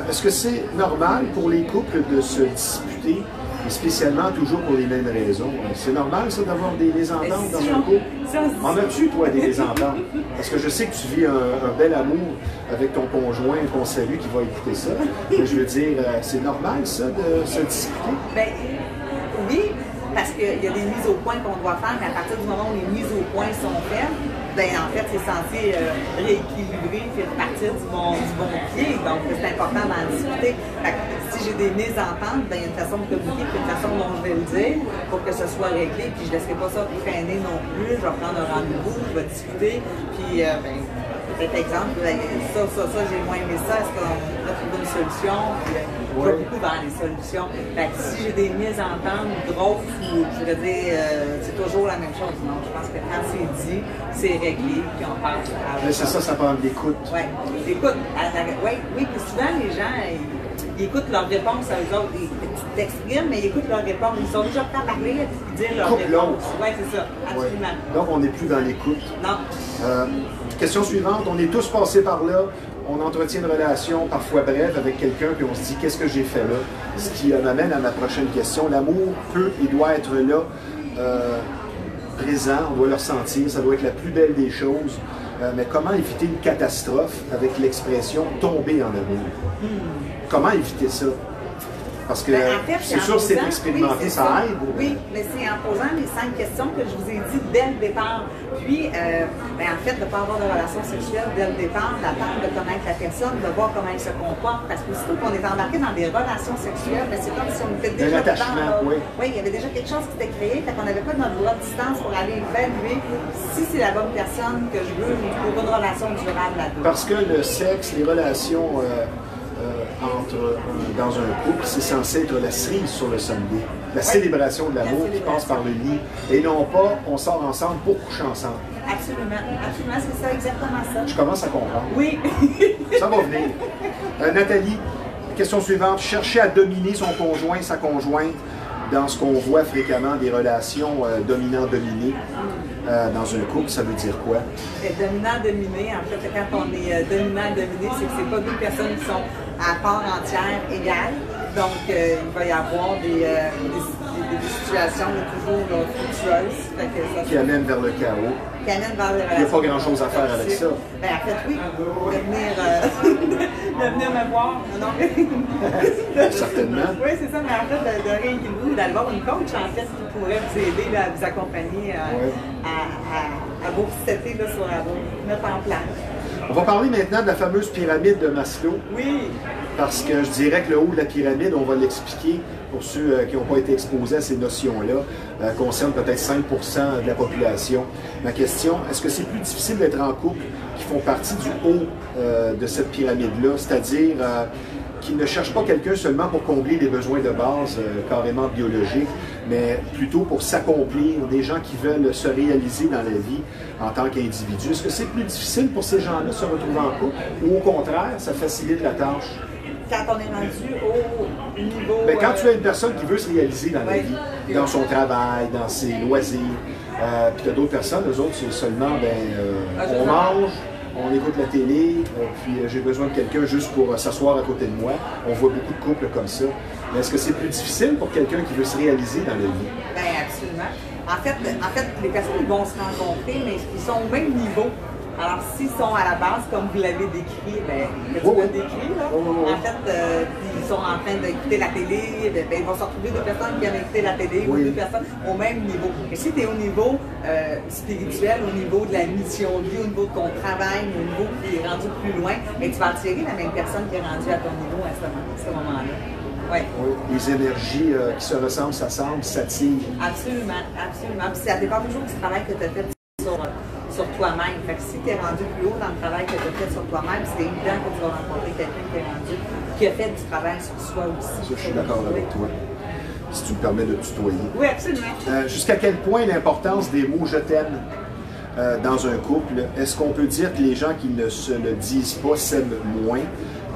Est-ce que c'est normal pour les couples de se disputer, et spécialement toujours pour les mêmes raisons? C'est normal, ça, d'avoir des mésententes dans un couple? En as-tu, toi, des mésententes? Parce que je sais que tu vis un bel amour avec ton conjoint, qu'on salue, qui va écouter ça. Mais je veux dire, c'est normal, ça, de se disputer? Bien, oui. Parce qu'il y a des mises au point qu'on doit faire, mais à partir du moment où les mises au point sont faites, ben en fait, c'est censé rééquilibrer et repartir du bon pied. Donc, c'est important d'en discuter. Fait que, si j'ai des mésententes, ben il y a une façon de communiquer, puis une façon dont je vais le dire pour que ce soit réglé. Puis je ne laisserai pas ça traîner non plus. Je vais prendre un rendez-vous, je vais discuter. Puis, peut-être exemple, ça, j'ai moins aimé ça. Est-ce qu'on va trouver une solution? Puis, je vais beaucoup dans les solutions. Fait que si j'ai des mésententes grosses, je veux dire, c'est toujours la même chose. Non, je pense que quand c'est dit, c'est réglé, puis on passe à... Mais c'est ça parle d'écoute. Oui, l'écoute. Oui, puis souvent, les gens, ils écoutent leurs réponses à eux autres. Ils t'expriment, mais ils écoutent leurs réponses. Ils sont déjà prêts à parler et dire leurs réponses. Oui, c'est ça, absolument. Donc, on n'est plus dans l'écoute. Non. Question suivante, on est tous passés par là. On entretient une relation parfois brève avec quelqu'un, puis on se dit « qu'est-ce que j'ai fait là ?» Ce qui m'amène à ma prochaine question. L'amour peut et doit être là, présent, on doit le ressentir, ça doit être la plus belle des choses. Mais comment éviter une catastrophe avec l'expression « tomber en amour » ? Comment éviter ça? Parce que c'est sûr, c'est expérimenté, ça aide. Oui, mais c'est en posant les 5 questions que je vous ai dit dès le départ. Puis, en fait, de ne pas avoir de relation sexuelle dès le départ, d'attendre de connaître la personne, de voir comment elle se comporte. Parce que surtout qu'on est embarqué dans des relations sexuelles, c'est comme si on était déjà dedans. Oui, il y avait déjà quelque chose qui s'était créé, fait qu'on n'avait pas notre droit de distance pour aller évaluer si c'est la bonne personne que je veux pour une relation durable à deux. Parce que le sexe, les relations dans un couple, c'est censé être la cerise sur le Sunday, la célébration de l'amour qui passe par le lit, et non pas on sort ensemble pour coucher ensemble. Absolument, absolument, c'est ça, exactement ça. Je commence à comprendre. Oui. Ça va venir. Nathalie, question suivante. Chercher à dominer son conjoint, sa conjointe, dans ce qu'on voit fréquemment, des relations dominant-dominé. Dans un couple, ça veut dire quoi? Dominant-dominé, en fait, quand on est dominant-dominé, c'est que c'est pas deux personnes qui sont à part entière égales. Donc, il va y avoir des situations toujours fructueuses. Qui amènent vers le chaos. Qui amènent vers les relations. Il n'y a pas grand-chose à faire avec ça. Ben, en fait, oui. De venir me voir. Non. Certainement. Oui, c'est ça, mais en fait, de rééquilibrer, d'aller voir une coach, en fait, qui pourrait vous aider à vous accompagner à vous setter sur la route, mettre en place. On va parler maintenant de la fameuse pyramide de Maslow. Oui. Parce que je dirais que le haut de la pyramide, on va l'expliquer pour ceux qui n'ont pas été exposés à ces notions-là, concerne peut-être 5 de la population. Ma question, est-ce que c'est plus difficile d'être en couple qui font partie du haut de cette pyramide-là, c'est-à-dire qui ne cherchent pas quelqu'un seulement pour combler les besoins de base carrément biologiques, mais plutôt pour s'accomplir, des gens qui veulent se réaliser dans la vie en tant qu'individu. Est-ce que c'est plus difficile pour ces gens-là de se retrouver en couple ou au contraire, ça facilite la tâche? Quand on est rendu au niveau... Bien, quand tu as une personne qui veut se réaliser dans la vie, dans son travail, dans ses loisirs, puis tu as d'autres personnes, eux autres, c'est seulement, on mange, on écoute la télé, puis j'ai besoin de quelqu'un juste pour s'asseoir à côté de moi. On voit beaucoup de couples comme ça. Mais est-ce que c'est plus difficile pour quelqu'un qui veut se réaliser dans la vie? Bien, absolument. En fait, les personnes vont se rencontrer, mais ils sont au même niveau. Alors, s'ils sont à la base, comme vous l'avez décrit, tu l'as décrit, là, en fait, ils sont en train d'écouter la télé, ils vont se retrouver deux personnes qui aiment écouter la télé ou deux personnes au même niveau. Et si tu es au niveau spirituel, au niveau de la mission de vie, au niveau de ton travail, au niveau qui est rendu plus loin, tu vas attirer la même personne qui est rendue à ton niveau à ce moment-là. Ouais. Oui, les énergies qui se ressemblent, s'assemblent, s'attirent. Absolument, absolument. Puis ça dépend toujours du travail que tu as fait sur toi-même. Fait que si tu es rendu plus haut dans le travail que tu as fait sur toi-même, c'est évident que tu vas rencontrer quelqu'un qui a fait du travail sur soi aussi. Ça, je suis d'accord avec toi. Si tu me permets de tutoyer. Oui, absolument. Jusqu'à quel point l'importance des mots « je t'aime » dans un couple, est-ce qu'on peut dire que les gens qui ne se le disent pas s'aiment moins?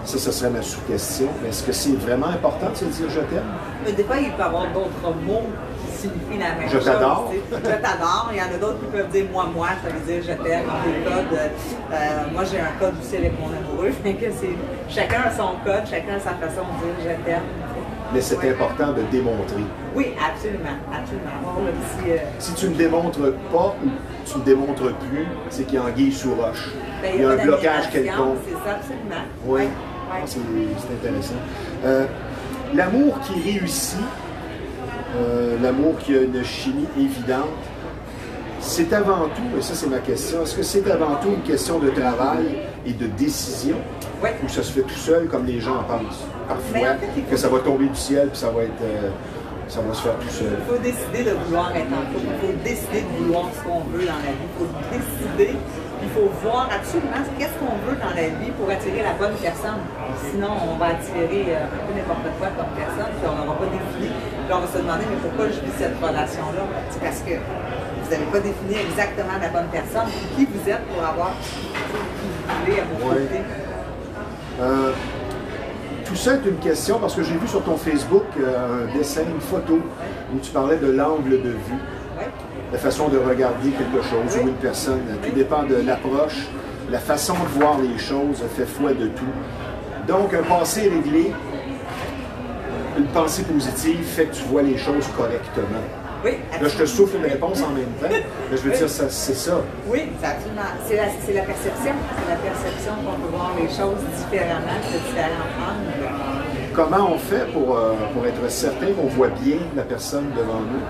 Ça, ce serait ma sous-question. Est-ce que c'est vraiment important de se dire « je t'aime » ? Mais des fois, il peut y avoir d'autres mots qui signifient la même chose. Je t'adore. Je t'adore. Il y en a d'autres qui peuvent dire moi, ça veut dire je t'aime. Des codes. Moi, j'ai un code aussi avec mon amoureux. Chacun a son code, chacun a sa façon de dire je t'aime. Mais c'est important de démontrer. Oui, absolument. Absolument. Si tu ne démontres pas ou tu ne démontres plus, c'est qu'il y a anguille sous roche. Il y a un blocage quelconque. C'est ça, absolument. Oui. C'est intéressant. L'amour qui réussit, l'amour qui a une chimie évidente, c'est avant tout, et ça c'est ma question, est-ce que c'est avant tout une question de travail et de décision? Oui. Ou ça se fait tout seul comme les gens pensent? Parfois, que ça va tomber du ciel puis ça va se faire tout seul. Il faut décider de vouloir être en couple, il faut décider de vouloir ce qu'on veut dans la vie, il faut décider, il faut voir absolument qu'est-ce qu'on veut dans la vie pour attirer la bonne personne. Sinon, on va attirer un peu n'importe quoi comme personne, puis on n'aura pas défini. Puis on va se demander, mais pourquoi je vis cette relation-là? C'est parce que vous n'avez pas défini exactement la bonne personne, qui vous êtes pour avoir qui vous voulez à vos côtés. Tout ça est une question, parce que j'ai vu sur ton Facebook un dessin, une photo, où tu parlais de l'angle de vue, la façon de regarder quelque chose ou une personne. Tout dépend de l'approche, la façon de voir les choses fait foi de tout. Donc, un passé réglé, une pensée positive fait que tu vois les choses correctement. Oui, là, je te souffle une réponse en même temps, mais je veux dire, c'est ça. Oui, absolument. C'est la perception. C'est la perception qu'on peut voir les choses différemment, de différents angles. comment on fait pour être certain qu'on voit bien la personne devant nous,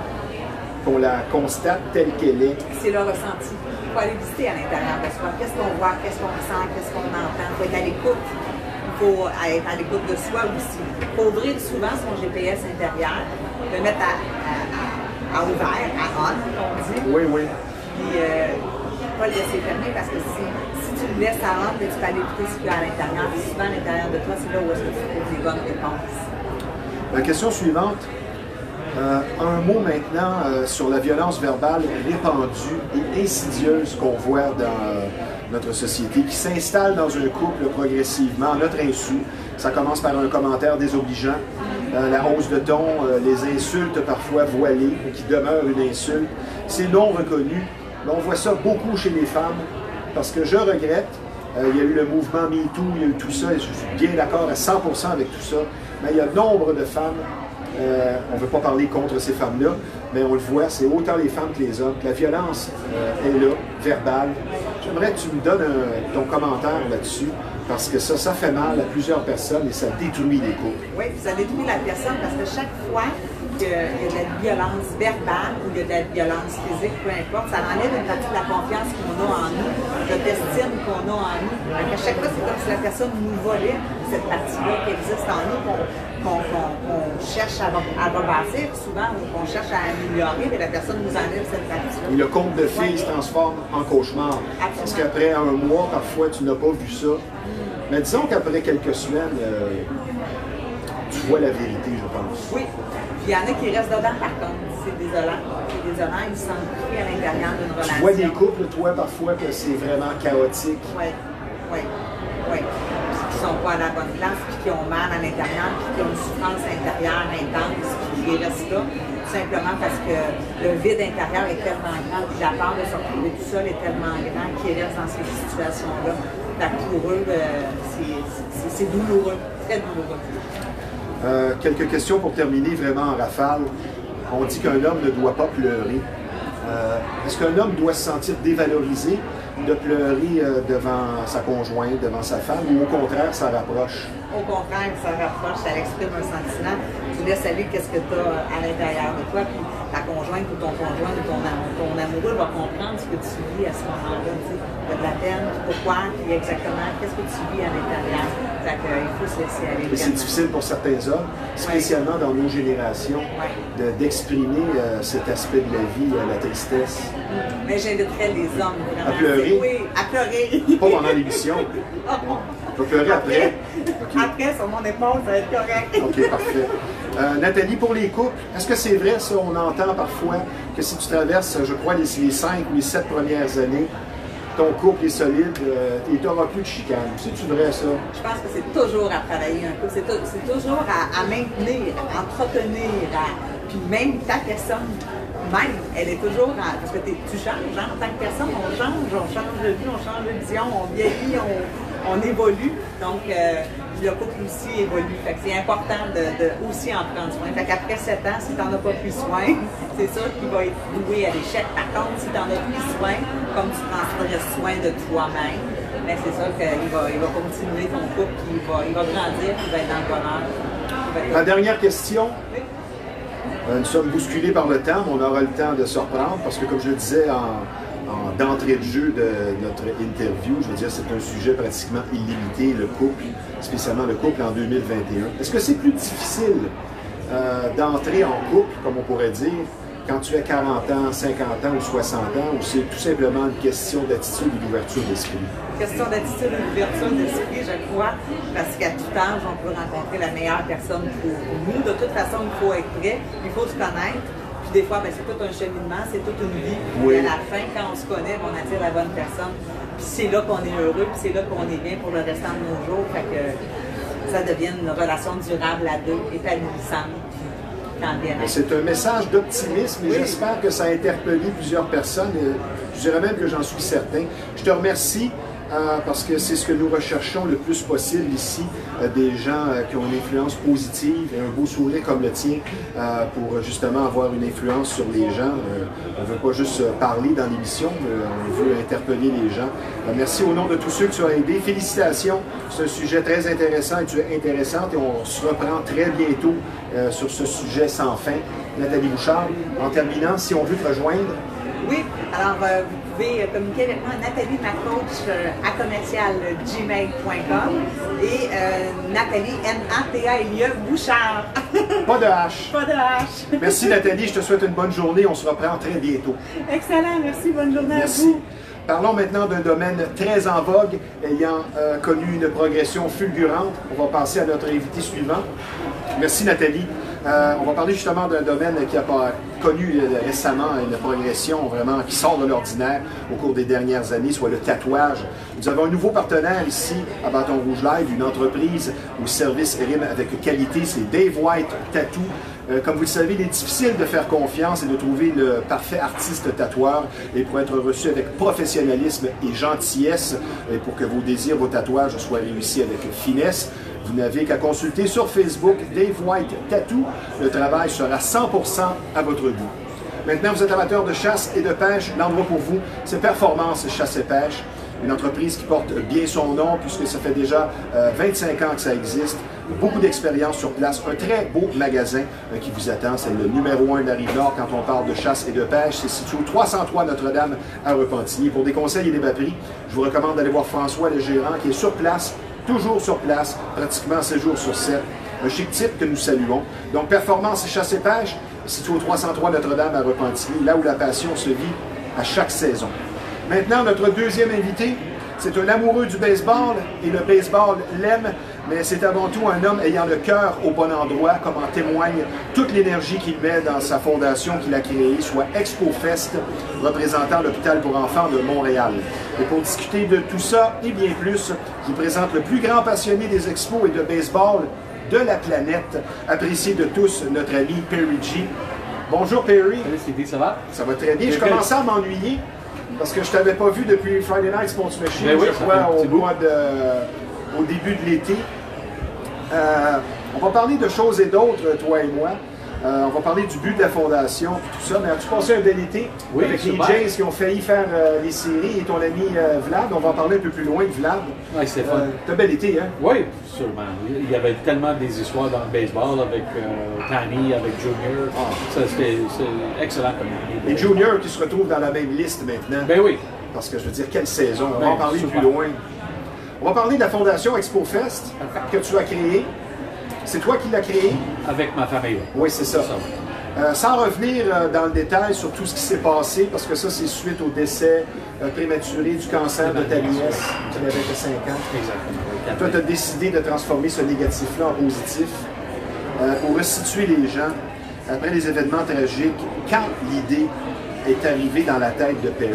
qu'on la constate telle qu'elle est? C'est le ressenti. Il faut aller visiter à l'intérieur de soi. Qu'est-ce qu'on voit, qu'est-ce qu'on ressent, qu'est-ce qu'on entend. Il faut être à l'écoute. Il faut être à l'écoute de soi aussi. Il faut ouvrir souvent son GPS intérieur, le mettre à ouvert, à on, on dit. Oui, oui. Puis, pas le laisser fermer parce que si tu le laisses à on, tu peux aller écouter ce qu'il y a à l'intérieur. Souvent, à l'intérieur de toi, c'est là où est-ce que tu trouves les bonnes réponses. La question suivante. Un mot maintenant sur la violence verbale répandue et insidieuse qu'on voit dans notre société, qui s'installe dans un couple progressivement, à notre insu. Ça commence par un commentaire désobligeant, la hausse de ton, les insultes parfois voilées, qui demeurent une insulte. C'est non reconnu. Mais on voit ça beaucoup chez les femmes, parce que je regrette, il y a eu le mouvement MeToo, il y a eu tout ça, et je suis bien d'accord à 100% avec tout ça, mais il y a nombre de femmes. On ne veut pas parler contre ces femmes-là, mais on le voit, c'est autant les femmes que les hommes. La violence est là, verbale. J'aimerais que tu me donnes ton commentaire là-dessus, parce que ça fait mal à plusieurs personnes et ça détruit les couples. Oui, ça détruit la personne parce que chaque fois qu'il y a de la violence verbale ou il y a de la violence physique, peu importe, ça enlève une partie de la confiance qu'on a en nous, de l'estime qu'on a en nous. Donc à chaque fois, c'est comme si la personne nous volait cette partie-là qui existe en nous, qu'on cherche à rebâtir souvent ou qu'on cherche à améliorer, mais la personne nous enlève cette partie-là. Et le conte de fées se transforme en cauchemar. Absolument. Parce qu'après un mois, parfois, tu n'as pas vu ça. Mais disons qu'après quelques semaines, tu vois la vérité, je pense. Oui. Puis il y en a qui restent dedans, par contre. C'est désolant. C'est désolant. Ils se sentent pris à l'intérieur d'une relation. Tu vois des couples, toi, parfois, que c'est vraiment chaotique. Oui. Oui. Oui. Qui ne sont pas à la bonne place, puis qui ont mal à l'intérieur, puis qui ont une souffrance intérieure intense, puis qui restent là. Tout simplement parce que le vide intérieur est tellement grand, puis la peur de se retrouver tout seul est tellement grand qu'ils restent dans ces situations-là. Pour eux, c'est douloureux, très douloureux. Quelques questions pour terminer vraiment en rafale. On dit qu'un homme ne doit pas pleurer. Est-ce qu'un homme doit se sentir dévalorisé de pleurer devant sa conjointe, devant sa femme, ou au contraire, ça rapproche? Au contraire, ça rapproche, ça exprime un sentiment. Tu laisses aller qu'est-ce que tu as à l'intérieur de toi, puis ta conjointe ou ton conjoint ou ton amoureux va comprendre ce que tu vis à ce moment-là. Tu as de la peine, pourquoi, puis exactement qu'est-ce que tu vis à l'intérieur. Fait qu'il faut se laisser aller. C'est difficile pour certains hommes, spécialement dans nos générations, d'exprimer cet aspect de la vie, la tristesse. Mais j'inviterais les hommes vraiment. À pleurer? Oui, à pleurer. Pas pendant l'émission. Tu vas pleurer après? Okay. Après, sur mon épaule, ça va être correct. OK, parfait. Nathalie, pour les couples, est-ce que c'est vrai, ça, on entend parfois que si tu traverses, je crois, les 5 ou les 7 premières années, ton couple est solide et tu n'auras plus de chicane. C'est-tu vrai, ça? Je pense que c'est toujours à travailler un couple. C'est toujours à maintenir, à entretenir, puis même ta personne, même, elle est toujours parce que tu changes, hein, en tant que personne, on change de vie, on change de vision, on vieillit, on évolue. Donc, le couple aussi évolue. Fait que c'est important de aussi en prendre soin. Fait qu'après 7 ans, si tu n'en as pas pris soin, c'est sûr qu'il va être voué à l'échec. Par contre, si tu en as pris soin, comme tu prendrais soin de toi-même, mais c'est sûr qu'il va continuer ton couple, il va grandir, il va être dans le bonheur. La dernière question. Oui. Nous sommes bousculés par le temps, mais on aura le temps de se reprendre parce que, comme je le disais d'entrée de jeu de notre interview, je veux dire, c'est un sujet pratiquement illimité, le couple, spécialement le couple en 2021. Est-ce que c'est plus difficile d'entrer en couple, comme on pourrait dire, quand tu as 40 ans, 50 ans ou 60 ans, ou c'est tout simplement une question d'attitude et d'ouverture d'esprit? Question d'attitude et d'ouverture d'esprit, je crois, parce qu'à tout âge, on peut rencontrer la meilleure personne pour nous. De toute façon, il faut être prêt, il faut se connaître. Puis des fois, c'est tout un cheminement, c'est toute une vie. Oui. Et à la fin, quand on se connaît, on attire la bonne personne. Puis c'est là qu'on est heureux, puis c'est là qu'on est bien pour le restant de nos jours. Fait que ça devient une relation durable à deux, épanouissante. C'est un message d'optimisme et j'espère que ça a interpellé plusieurs personnes. Je dirais même que j'en suis certain. Je te remercie parce que c'est ce que nous recherchons le plus possible ici, des gens qui ont une influence positive et un beau sourire comme le tien pour justement avoir une influence sur les gens. On ne veut pas juste parler dans l'émission, mais on veut interpeller les gens. Merci au nom de tous ceux que tu as aidés. Félicitations, c'est un sujet très intéressant et tu es intéressante et on se reprend très bientôt sur ce sujet sans fin. Nathalie Bouchard, en terminant, si on veut te rejoindre. Oui, alors vous pouvez communiquer avec moi, Nathalie, ma coach, à commercial@gmail.com et Nathalie, N-A-T-A-L-I-E, Bouchard. Pas de H. Pas de H. Merci Nathalie, je te souhaite une bonne journée. On se reprend très bientôt. Excellent, merci, bonne journée merci. À vous. Parlons maintenant d'un domaine très en vogue, ayant connu une progression fulgurante. On va passer à notre invité suivant. Merci Nathalie. On va parler justement d'un domaine qui a connu récemment une progression vraiment qui sort de l'ordinaire au cours des dernières années, soit le tatouage. Nous avons un nouveau partenaire ici à Bâton Rouge Live, une entreprise où service rime avec qualité, c'est Dave White Tattoo. Comme vous le savez, il est difficile de faire confiance et de trouver le parfait artiste tatoueur et pour être reçu avec professionnalisme et gentillesse et pour que vos désirs, vos tatouages soient réussis avec finesse. Vous n'avez qu'à consulter sur Facebook Dave White Tattoo. Le travail sera 100% à votre goût. Maintenant, vous êtes amateur de chasse et de pêche. L'endroit pour vous, c'est Performance Chasse et Pêche. Une entreprise qui porte bien son nom puisque ça fait déjà 25 ans que ça existe. Beaucoup d'expérience sur place. Un très beau magasin qui vous attend. C'est le numéro 1 de la Rive-Nord quand on parle de chasse et de pêche. C'est situé au 303 Notre-Dame à Repentigny. Pour des conseils et des bas prix, je vous recommande d'aller voir François, le gérant, qui est sur place, toujours sur place, pratiquement 7 jours sur 7. Un chic type que nous saluons. Donc, Performance et Chasse et Pêche, situé au 303 Notre-Dame à Repentigny, là où la passion se vit à chaque saison. Maintenant, notre deuxième invité, c'est un amoureux du baseball, et le baseball l'aime, mais c'est avant tout un homme ayant le cœur au bon endroit, comme en témoigne toute l'énergie qu'il met dans sa fondation qu'il a créée, soit Expo Fest, représentant l'hôpital pour enfants de Montréal. Et pour discuter de tout ça et bien plus, je vous présente le plus grand passionné des expos et de baseball de la planète, apprécié de tous, notre ami Perry G. Bonjour Perry. Salut Stevie, ça va? Ça va très bien. Je commençais à m'ennuyer parce que je t'avais pas vu depuis Friday Night Sports Machine, oui, je crois, au début de l'été. On va parler de choses et d'autres, toi et moi. On va parler du but de la fondation et tout ça. Mais as-tu passé un bel été avec les Jays qui ont failli faire les séries et ton ami Vlad? On va en parler un peu plus loin de Vlad. Oui, c'est fun. T'as un bel été, hein? Oui, sûrement. Il y avait tellement des histoires dans le baseball avec Tani, avec Junior. C'est excellent comme idée. Les Juniors qui se retrouvent dans la même liste maintenant. Ben oui. Parce que je veux dire, quelle saison? On va en parler plus loin. On va parler de la fondation Expo Fest que tu as créée. C'est toi qui l'as créée? Avec ma famille. Oui, c'est ça. Sans revenir dans le détail sur tout ce qui s'est passé, parce que ça, c'est suite au décès prématuré du cancer de ta nièce, qui avait que 5 ans. Exactement. Toi, tu as décidé de transformer ce négatif-là en positif pour resituer les gens après les événements tragiques. Quand l'idée est arrivée dans la tête de Perry,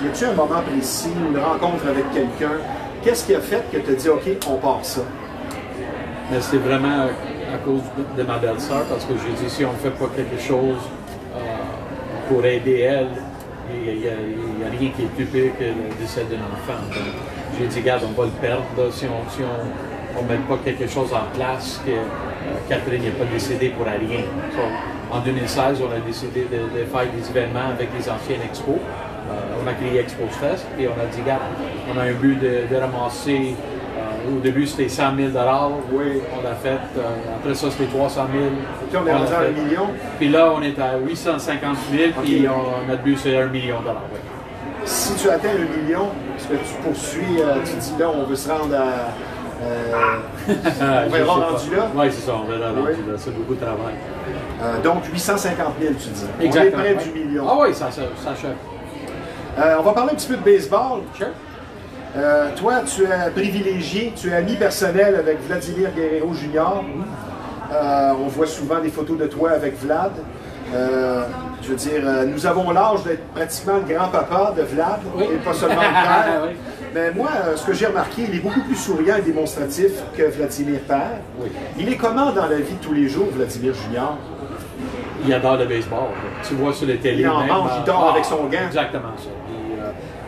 y a-t-il un moment précis, une rencontre avec quelqu'un? Qu'est-ce qui a fait que tu as dit, OK, on part ça? Mais c'est vraiment à cause de ma belle-sœur, parce que j'ai dit, si on ne fait pas quelque chose pour aider elle, il n'y a rien qui est plus pire que le décès d'un enfant. Donc, j'ai dit, regarde, on va le perdre là, si on ne met pas quelque chose en place, que Catherine n'est pas décédée pour rien. So, en 2016, on a décidé de faire des événements avec les anciennes expos. On a créé Expo Fest et on a dit, regarde, on a un but de ramasser. Au début, c'était 100 000 $. Oui. On l'a fait. Après ça, c'était 300 000 $. Et puis on est rendu à 1 million. Puis là, on est à 850 000 $. Puis notre but, c'est 1 million $. Oui. Si tu atteins 1 million, ce que tu poursuis, tu dis là, on veut se rendre à. On verra rendu là. Oui, c'est ça, on verra rendu là. C'est beaucoup de travail. Donc 850 000, tu dis. Exactement. On est près du million. Ah oui, ça achève. On va parler un petit peu de baseball. Sure. Toi, tu es privilégié, tu es ami personnel avec Vladimir Guerrero Jr. On voit souvent des photos de toi avec Vlad. Je veux dire, nous avons l'âge d'être pratiquement le grand-papa de Vlad, et pas seulement le père. Oui. Mais moi, ce que j'ai remarqué, il est beaucoup plus souriant et démonstratif que Vladimir père. Oui. Il est comment dans la vie de tous les jours, Vladimir Jr.? Il adore le baseball. Tu vois sur les télé. Il en mange, il dort avec son gant. Exactement ça.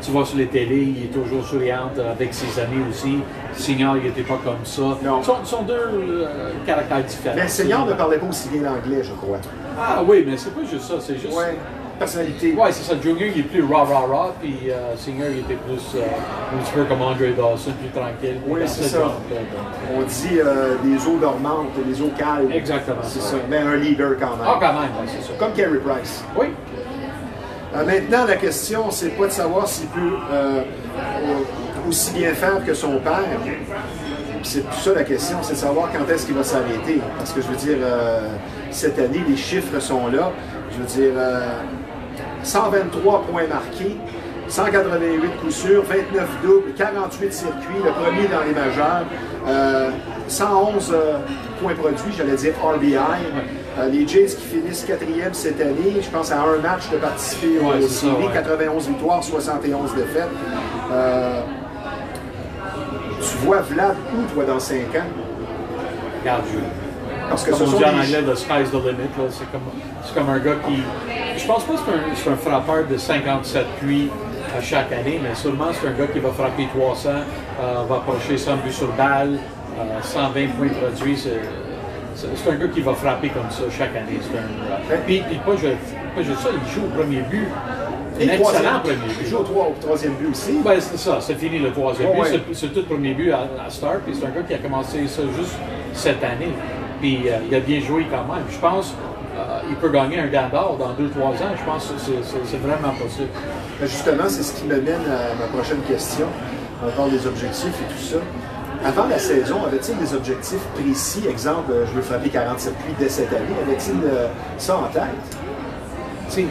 tu vas sur les télés, il est toujours souriant avec ses amis aussi. Senior, il n'était pas comme ça. Ils sont deux caractères différents. Mais Senior ne parlait pas aussi bien l'anglais, je crois. Ah oui, mais c'est pas juste ça, c'est juste... Ouais. Personnalité. Ouais, c'est ça. Junior, il est plus rah, puis Senior, il était plus un petit peu comme Andre Dawson, plus tranquille. Oui, c'est ça. On dit des eaux dormantes, des eaux calmes. Exactement. C'est ça. Mais un leader quand même. Ah, quand même, ouais, c'est ça. Comme Carey Price. Oui. Maintenant, la question, c'est pas de savoir s'il peut aussi bien faire que son père. C'est tout ça la question, c'est de savoir quand est-ce qu'il va s'arrêter. Parce que je veux dire, cette année, les chiffres sont là. Je veux dire, 123 points marqués, 188 coups sûrs, 29 doubles, 48 circuits, le premier dans les majeurs, 111 points produits, j'allais dire RBI. Les Jays qui finissent 4e cette année, je pense à un match de participer aux séries, 91 victoires, 71 défaites. Tu vois Vlad où, toi, dans 5 ans? Regarde, parce que comme ce on sont dit en des... anglais, the sky's the limit. C'est comme un gars qui... Je pense pas que c'est un frappeur de 57 puits à chaque année, mais seulement c'est un gars qui va frapper 300, va approcher 100 buts sur balle, 120 points produits. C'est un gars qui va frapper comme ça chaque année. Puis pas juste ça, il joue au premier but. Et excellent premier but. Il joue au troisième but aussi. Ben, c'est ça, c'est fini le troisième but. C'est tout le premier but à Start. Puis c'est un gars qui a commencé ça juste cette année. Puis il a bien joué quand même. Je pense qu'il peut gagner un Gant d'Or dans 2-3 ans. Je pense que c'est vraiment possible. Justement, c'est ce qui me mène à ma prochaine question. On parle des objectifs et tout ça. Avant la saison, avait-il des objectifs précis? Exemple, je veux frapper 47 puits dès cette année. Avait-il ça en tête? T'sais,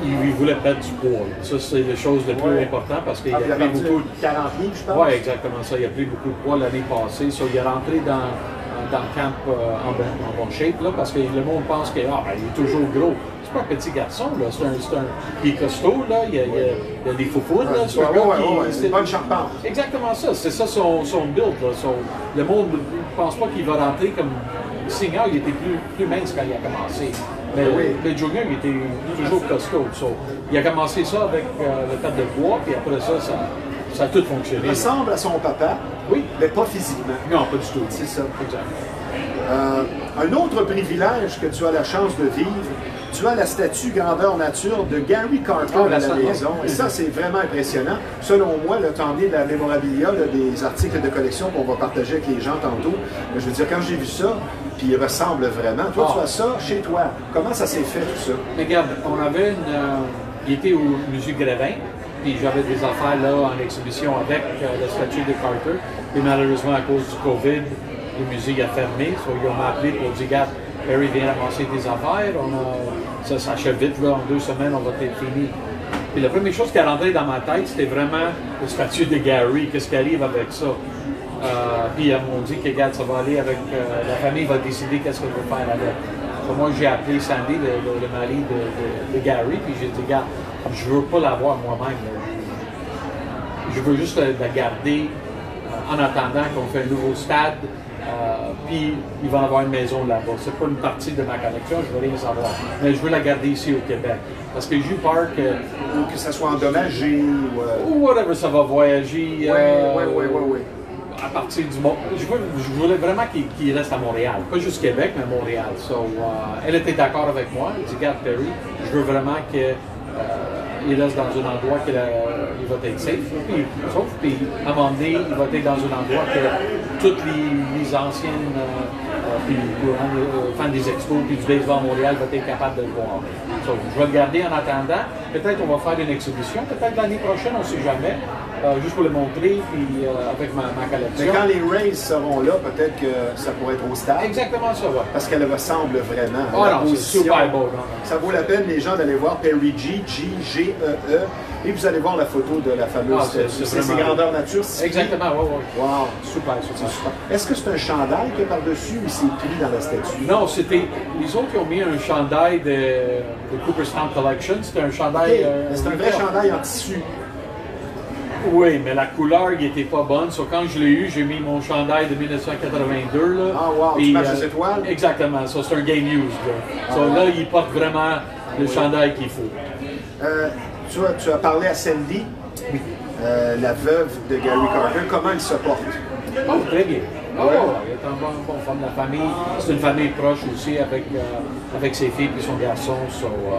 il voulait perdre du poids. Ça, c'est la chose la plus importante parce qu'il a pris beaucoup de... 40 livres, je pense. Oui, exactement ça. Il a pris beaucoup de poids l'année passée. Il est rentré dans le camp en bonne shape là, parce que le monde pense qu'il est toujours gros. C'est pas un petit garçon, là. Il est costaud, là. Il y a des foufounes, là. C'est un gars qui... C'est pas une charpente. Exactement ça. C'est ça son build, là. Le monde ne pense pas qu'il va rentrer comme... Senior, il était plus mince quand il a commencé. Mais le Junior, il était toujours costaud. Il a commencé ça avec le tas de bois, puis après ça a tout fonctionné. Il ressemble à son papa, oui, mais pas physiquement. Non, pas du tout. C'est ça. Exact. Un autre privilège que tu as la chance de vivre, tu as la statue grandeur nature de Gary Carter à la maison. Et ça, c'est vraiment impressionnant. Selon moi, tu as emmené de la mémorabilia, là, des articles de collection qu'on va partager avec les gens tantôt. Je veux dire, quand j'ai vu ça, puis il ressemble vraiment. Toi, tu as ça chez toi. Comment ça s'est fait, tout ça? Mais regarde, on avait il était au musée Grévin, puis j'avais des affaires là en exhibition avec la statue de Carter. Et malheureusement, à cause du COVID, le musée a fermé. Ils m'ont appelé pour dire, regarde, Harry vient ramasser des affaires. Ça s'achève vite, là, en 2 semaines, on va être fini. Puis la première chose qui est rentrée dans ma tête, c'était vraiment le statut de Gary. Qu'est-ce qui arrive avec ça? Puis ils m'ont dit que, regarde, ça va aller avec... la famille va décider qu'est-ce qu'elle veut faire avec. Moi, j'ai appelé Sandy, le mari de Gary, puis j'ai dit, regarde, je veux pas l'avoir moi-même. Je veux juste la garder en attendant qu'on fait un nouveau stade. Puis il va avoir une maison là-bas. C'est pas une partie de ma collection, je veux rien savoir. Mais je veux la garder ici au Québec. Parce que j'ai eu peur que... Ou que ça soit endommagé, ou whatever, ça va voyager. Oui. À partir du monde. Je voulais vraiment qu'il reste à Montréal. Pas juste Québec, mais Montréal. Elle était d'accord avec moi. Elle dit, regarde, Perry, je veux vraiment qu'il reste dans un endroit qu'il va être safe. Puis à un moment donné, il va être dans un endroit que toutes les anciennes fans des expos puis du baseball à Montréal vont être capables de le voir. Je vais le garder en attendant. Peut-être on va faire une exhibition. Peut-être l'année prochaine, on ne sait jamais. Juste pour le montrer, puis avec ma collection. Mais quand les Rays seront là, peut-être que ça pourrait être au stade. Exactement ça, oui. Parce qu'elle ressemble vraiment. Oh non, c'est super beau. Ça vaut la peine, les gens, d'aller voir Perry G, G-E-E. Et vous allez voir la photo de la fameuse statue. C'est grandeur nature. Exactement, oui. Wow, super. Est-ce que c'est un chandail qui est par-dessus ou c'est pris dans la statue? Non, c'était... Les autres qui ont mis un chandail de Cooperstown Collection. C'était un chandail... c'est un vrai chandail en tissu. Oui, mais la couleur, il n'était pas bonne. Quand je l'ai eu, j'ai mis mon chandail de 1982. Là, ah, wow, tu matches les étoiles? Exactement, ça, c'est un game used. Là, là il porte vraiment le chandail qu'il faut. tu as parlé à Sandy, la veuve de Gary Carter. Comment elle se porte? Oh, très bien. Oh, il est un bon femme de la famille. C'est une famille proche aussi avec ses filles et son garçon.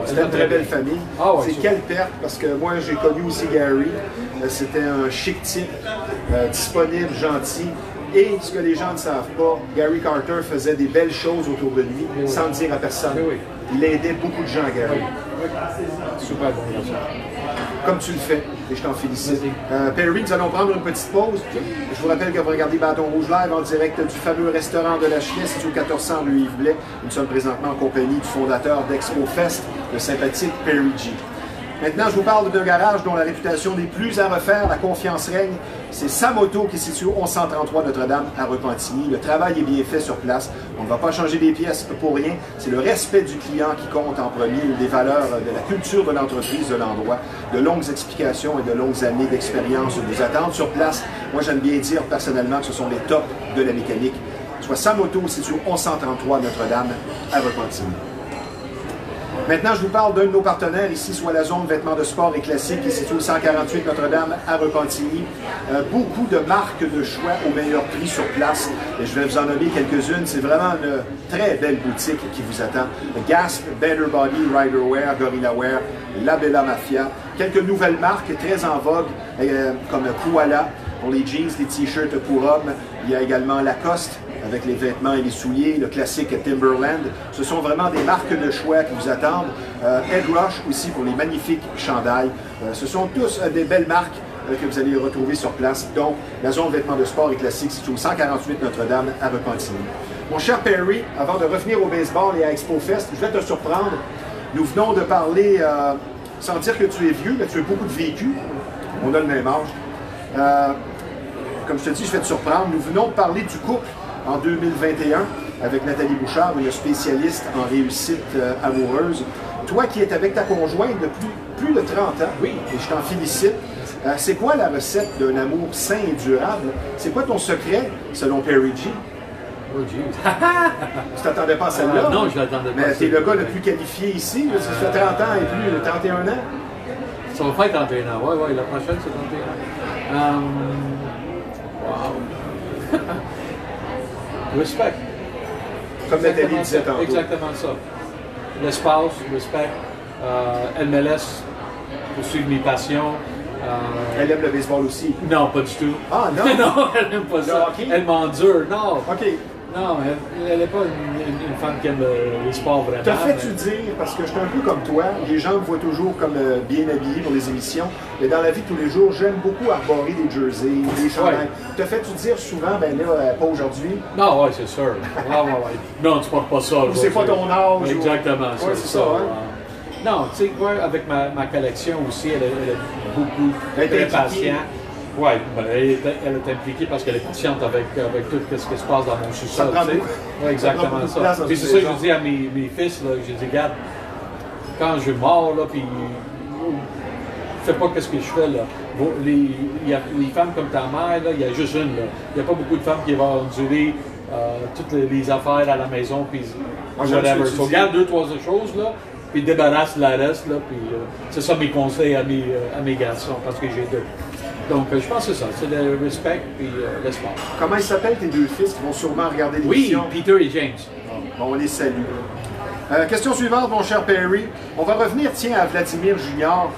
C'est une très belle famille. Ouais, c'est quelle perte, parce que moi j'ai connu aussi Gary. C'était un chic type, disponible, gentil. Et ce que les gens ne savent pas, Gary Carter faisait des belles choses autour de lui, sans le dire à personne. Il aidait beaucoup de gens, Gary. Super bon garçon. Comme tu le fais, et je t'en félicite. Perry, nous allons prendre une petite pause. Je vous rappelle que vous regardez Bâton Rouge Live en direct du fameux restaurant de la Chenesse, situé au 1400 rue Yves Blais. Nous sommes présentement en compagnie du fondateur d'Expo Fest, le sympathique Perry G. Maintenant, je vous parle d'un garage dont la réputation n'est plus à refaire, la confiance règne. C'est sa moto qui est située au 1133 Notre-Dame à Repentigny. Le travail est bien fait sur place. On ne va pas changer des pièces pour rien. C'est le respect du client qui compte en premier, des valeurs de la culture de l'entreprise, de l'endroit. De longues explications et de longues années d'expérience nous attendent sur place. Moi, j'aime bien dire personnellement que ce sont les tops de la mécanique. Soit sa moto située au 1133 Notre-Dame à Repentigny. Maintenant, je vous parle d'un de nos partenaires ici, soit la zone vêtements de sport et classiques, qui est située au 148 Notre-Dame à Repentigny. Beaucoup de marques de choix au meilleur prix sur place. Et je vais vous en nommer quelques-unes. C'est vraiment une très belle boutique qui vous attend. Gasp, Better Body, Riderwear, Gorilla Wear, La Bella Mafia. Quelques nouvelles marques très en vogue, comme Koala pour les jeans, les t-shirts pour hommes. Il y a également Lacoste, avec les vêtements et les souliers, le classique Timberland. Ce sont vraiment des marques de choix qui vous attendent. Ed Rush aussi pour les magnifiques chandails. Ce sont tous des belles marques que vous allez retrouver sur place, dont la zone vêtements de sport et classiques située au 148 Notre-Dame à Repentigny. Mon cher Perry, avant de revenir au baseball et à Expo Fest, je vais te surprendre. Nous venons de parler, sans dire que tu es vieux, mais tu as beaucoup de vécu. On a le même âge. Comme je te dis, je vais te surprendre. Nous venons de parler du couple en 2021 avec Nathalie Bouchard, une spécialiste en réussite amoureuse. Toi qui es avec ta conjointe depuis plus de 30 ans, oui, et je t'en félicite. C'est quoi la recette d'un amour sain et durable? C'est quoi ton secret, selon Perry G? Oh, Dieu. Tu t'attendais pas à celle-là? Non, je l'attendais pas. Mais tu es le gars le plus qualifié ici. Ça fait 30 ans et plus, 31 ans. Ça va faire 31 ans. Oui, la prochaine, c'est 31 ans. Wow. Respect. Comme Nathalie disait tantôt. Exactement ça. L'espace, respect. Elle me laisse poursuivre mes passions. Elle aime le baseball aussi? Non, pas du tout. Ah non? Non, elle n'aime pas ça. Hockey? Elle m'endure, non. OK. Non, elle n'est pas une femme qui aime les sports vraiment. Te fais-tu dire, parce que je suis un peu comme toi, les gens me voient toujours comme bien habillé pour les émissions, mais dans la vie de tous les jours, j'aime beaucoup arborer des jerseys, des chandails. Ouais. Te fais-tu dire souvent, ben là, pas aujourd'hui? Non, oui, c'est sûr. Ouais. Non, tu portes pas ça. Ou c'est pas ton âge? Exactement, ouais, c'est ça. Hein? Non, tu sais, moi, avec ma collection aussi, elle est beaucoup très patiente. Oui, ben, elle est impliquée parce qu'elle est patiente avec tout ce qui se passe dans mon sous-sol. Oui, exactement ça. C'est ça que je dis à mes fils, là, je dis, regarde, quand je mors, là, puis fais pas ce que je fais, là. Il y a les femmes comme ta mère, là, il y a juste une, là. Il n'y a pas beaucoup de femmes qui vont endurer toutes les affaires à la maison, puis whatever. So, regarde 2-3 choses, là, puis débarrasse la reste, là, puis c'est ça mes conseils à mes garçons, parce que j'ai deux. Donc, je pense que c'est ça, c'est le respect et l'espoir. Comment ils s'appellent tes deux fils qui vont sûrement regarder l'émission? Oui, Peter et James. Bon, on les salue. Question suivante, mon cher Perry. On va revenir, tiens, à Vladimir Junior.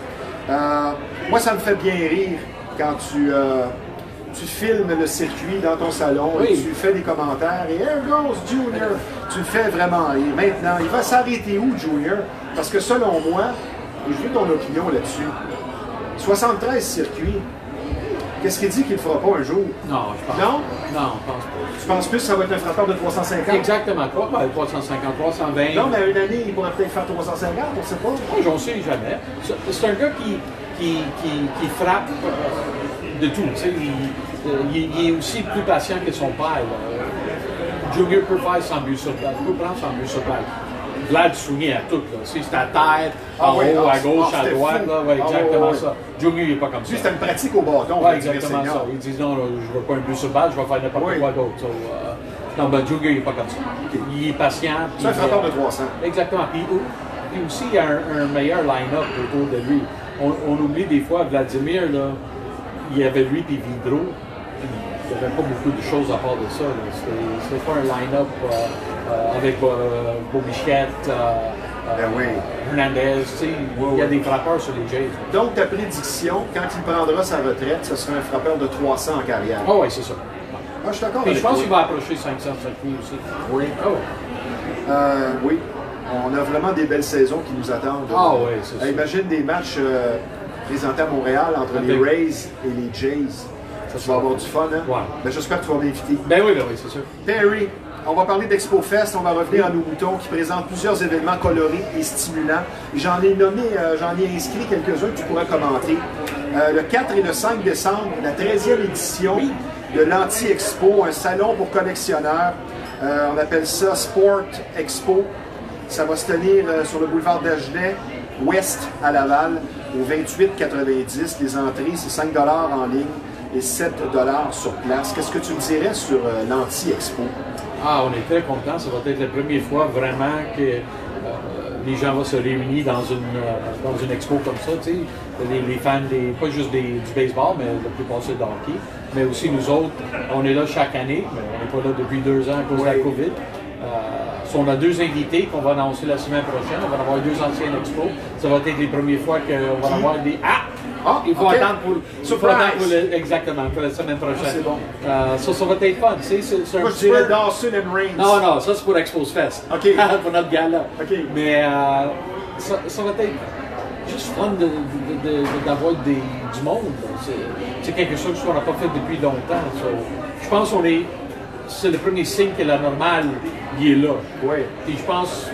Moi, ça me fait bien rire quand tu filmes le circuit dans ton salon et tu fais des commentaires et « Here goes Junior ». Tu le fais vraiment rire. Maintenant, il va s'arrêter où, Junior? Parce que selon moi, et je veux ton opinion là-dessus, 73 circuits, qu'est-ce qui dit qu'il ne le fera pas un jour? Non, je pense Non? Non, je pense pas. Tu penses plus que ça va être un frappeur de 350? Exactement. 350, 320. Non, mais une année, il pourrait peut-être faire 350, on ne sait pas. Moi, j'en sais jamais. C'est un gars qui frappe de tout. Tu sais, il est aussi plus patient que son père. Junior peut faire 100 buts sur balle. Peut prendre 100 buts sur balle. Vlad souligne à tout. C'est à terre, en haut, à gauche, à droite. Ouais, exactement ça. Junior, il n'est pas comme ça. C'était une pratique au bâton. Oui, exactement ça. Ils disent non, je ne veux pas un but sur balle, je vais faire n'importe quoi d'autre. Non, ben Junior, il n'est pas comme ça. Il est patient. C'est un frappeur de 300. Exactement. Puis aussi, il y a un meilleur line-up autour de lui. on oublie des fois, Vladimir, là, il y avait lui et Vidro. Il n'y avait pas beaucoup de choses à part de ça. C'était pas un line-up avec Bobichette, Hernandez. Il y a des frappeurs sur les Jays. Donc, ta prédiction, quand il prendra sa retraite, ce sera un frappeur de 300 en carrière. Ah oui, c'est ça. Ah, je suis d'accord. Et je pense qu'il va approcher 500 cette nuit aussi. Oui. Oui. On a vraiment des belles saisons qui nous attendent. Ah oui, c'est ça. Imagine des matchs présentés à Montréal entre les Rays et les Jays. Ça va avoir du fun, hein? Ouais. Ben, j'espère que tu vas m'inviter. Ben oui, c'est sûr. Perry, on va parler d'Expo Fest. On va revenir à nos moutons qui présentent plusieurs événements colorés et stimulants. J'en ai inscrit quelques-uns que tu pourrais commenter. Le 4 et le 5 décembre, la 13e édition de l'Anti-Expo, un salon pour collectionneurs. On appelle ça Sport Expo. Ça va se tenir sur le boulevard d'Agenais, ouest à Laval, au 28,90. Les entrées, c'est 5 $ en ligne et 7 $ sur place. Qu'est-ce que tu me dirais sur l'Anti-Expo? Ah, on est très contents. Ça va être la première fois vraiment que les gens vont se réunir dans une expo comme ça. Tu sais. Les fans, pas juste du baseball, mais la plupart c'est de hockey. Mais aussi nous autres, on est là chaque année, mais on n'est pas là depuis 2 ans à cause de la COVID. On a 2 invités qu'on va annoncer la semaine prochaine. On va avoir 2 anciennes expos. Ça va être les premières fois qu'on va avoir des... il faut attendre pour exactement, pour la semaine prochaine. C'est bon. Ça va être fun. Moi, je dirais Dawson and Reigns. Non, ça c'est pour Expos Fest. OK. Pour notre gala. OK. Mais ça va être juste fun d'avoir du monde. C'est quelque chose qu'on n'a pas fait depuis longtemps. Je pense qu'on est... C'est le premier signe que la normale, il est là. Oui. Puis je pense,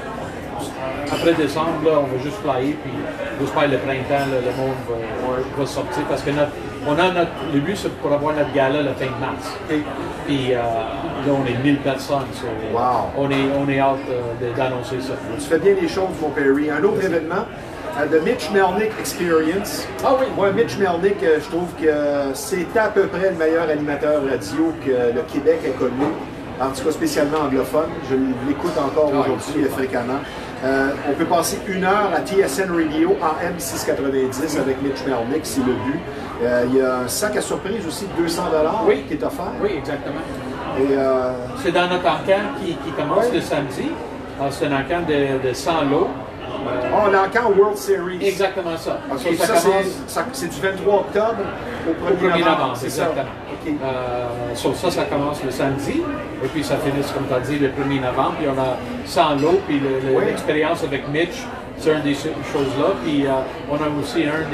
après décembre, là, on va juste flyer, puis j'espère le printemps, là, le monde va sortir. Parce que le but, c'est pour avoir notre gala la fin de mars. Puis là, on est 1000 personnes. On est hâte d'annoncer ça. Tu fais bien les choses, mon Perry. Un autre événement, The Mitch Melnick Experience. Ah oui? Moi, Mitch Melnick, je trouve que c'est à peu près le meilleur animateur radio que le Québec ait connu, en tout cas spécialement anglophone. Je l'écoute encore aujourd'hui fréquemment. On peut passer 1 heure à TSN Radio en M690 avec Mitch Melnick, c'est le but. Il y a un sac à surprise aussi de 200 $ qui est offert. Oui, exactement. Et c'est dans notre encan qui commence le samedi. C'est un encan de 100 lots. l'encan World Series. Exactement ça. Okay, c'est du 23 octobre au 1er novembre. C'est exactement. Okay. Ça commence le samedi, et puis ça finit, comme tu as dit, le 1er novembre, puis on a 100 lots, puis l'expérience avec Mitch, c'est une des choses-là. Puis on a aussi un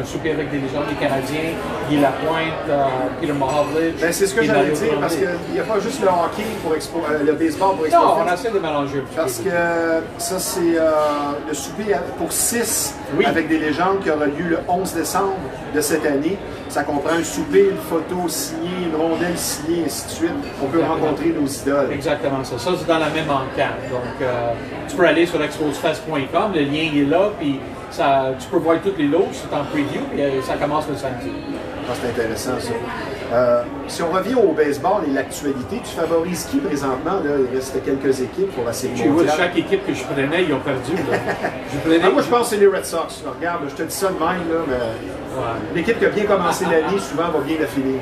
souper avec des légendes des Canadiens, Guy Lapointe, Peter Mahovlich. Ben, c'est ce que j'allais dire, parce qu'il n'y a pas juste le hockey pour le baseball pour Expo. Non, on essaie de mélanger un petit peu. Parce que ça, c'est le souper pour 6 avec des légendes qui aura lieu le 11 décembre de cette année. Ça comprend un souper, une photo signée, une rondelle signée, et ainsi de suite. On peut rencontrer nos idoles. Exactement ça. Ça, c'est dans la même encan. Donc, tu peux aller sur exposfest.com, le lien est là, puis tu peux voir toutes les lots, c'est en preview, puis ça commence le samedi. Ah, c'est intéressant, ça. Si on revient au baseball et l'actualité, tu favorises qui présentement? Là? Il reste quelques équipes pour la série mondiale. Chaque équipe que je prenais, ils ont perdu. Moi, je pense que c'est les Red Sox. Là, regarde, je te dis ça de même, là, mais l'équipe qui a bien commencé l'année, souvent, va bien la finir.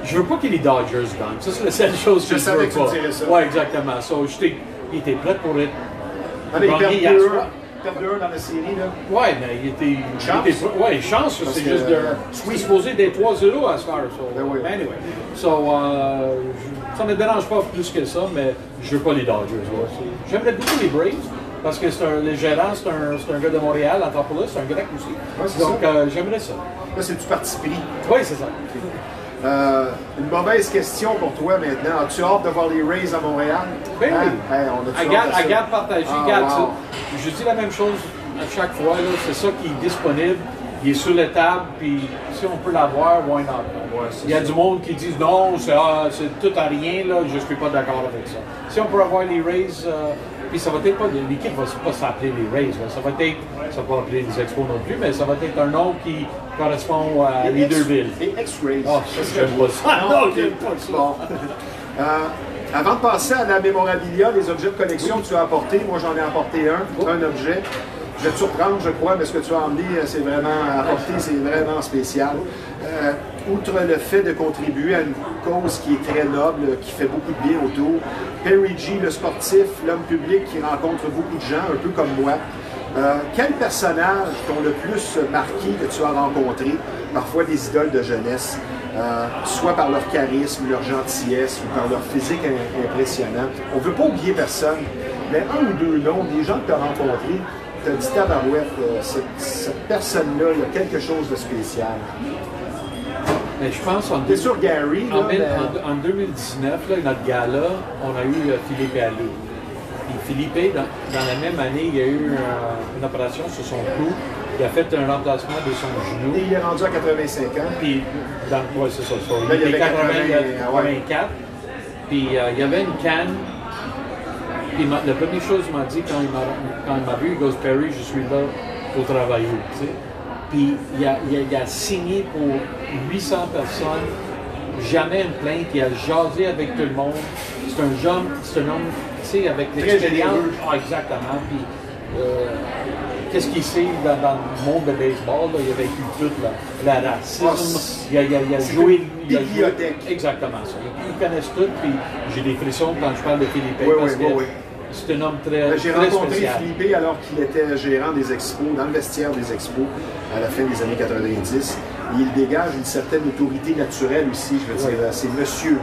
Je veux pas que les Dodgers gagnent. Ça, c'est la seule chose que je veux pas. Je savais que tu dirais ça. Oui, exactement. Il était prêt pour être... Il perd 2-1 dans la série, là. Oui, mais il était... chance, c'est juste c'est supposé d'être 3-0 à ce soir. Anyway. Ça ne me dérange pas plus que ça, mais je veux pas les Dodgers. J'aimerais beaucoup les Braves, parce que le gérant, c'est un gars de Montréal, Anthropoulos, c'est un grec aussi. Donc, j'aimerais ça. Là, c'est du parti pris. Oui, c'est ça. Une mauvaise question pour toi maintenant. As-tu hâte de voir les Rays à Montréal? Ben oui. Regarde partager. Je dis la même chose à chaque fois. C'est ça qui est disponible. Il est sur la table. Puis si on peut l'avoir, why not? Il y a du monde qui dit non, c'est tout à rien. Là, je ne suis pas d'accord avec ça. Si on peut avoir les Rays, puis ça va être pas l'équipe ne va pas s'appeler les Rays. Ça va pas appeler les Expos non plus, mais ça va être un nom qui correspond à les deux villes. Les X-Rays. J'aime pas ça. Non, j'aime pas ça. Avant de passer à la mémorabilia, les objets de collection que tu as apportés, moi j'en ai apporté un objet. Je vais te surprendre, je crois, mais ce que tu as emmené, c'est vraiment apporté, c'est vraiment spécial. Outre le fait de contribuer à une cause qui est très noble, qui fait beaucoup de bien autour, Perry G, le sportif, l'homme public qui rencontre beaucoup de gens, un peu comme moi, quel personnage t'ont le plus marqué que tu as rencontré, parfois des idoles de jeunesse, soit par leur charisme, leur gentillesse ou par leur physique impressionnant? On ne veut pas oublier personne, mais un ou deux noms, des gens que tu as rencontrés, tu as dit tabarouette, cette personne-là, il y a quelque chose de spécial. Mais je pense Bien sûr, Gary. En 2019, là, notre gala, on a eu Philippe Allou. Puis Philippe, dans la même année, il y a eu une opération sur son cou. Il a fait un remplacement de son genou. Et il est rendu à 85 ans. Puis, ouais, c'est ça. Là, il y avait 84. Puis, il y avait une canne. Puis, la première chose qu'il m'a dit quand il m'a vu, il dit Perry, je suis là pour travailler. Tu sais? Puis il a signé pour 800 personnes, jamais une plainte, il a jasé avec tout le monde. C'est un homme, tu sais, avec l'expérience. Ah, exactement. Puis qu'est-ce qu'il sait dans le monde de baseball, là, il a vécu tout la racisme, il a joué. Bibliothèque. Exactement ça. Ils connaissent tout, puis j'ai des frissons quand je parle de Philippe. C'est un homme très J'ai rencontré Philippe alors qu'il était gérant des expos, dans le vestiaire des expos, à la fin des années 90. Et il dégage une certaine autorité naturelle aussi, je veux dire. C'est monsieur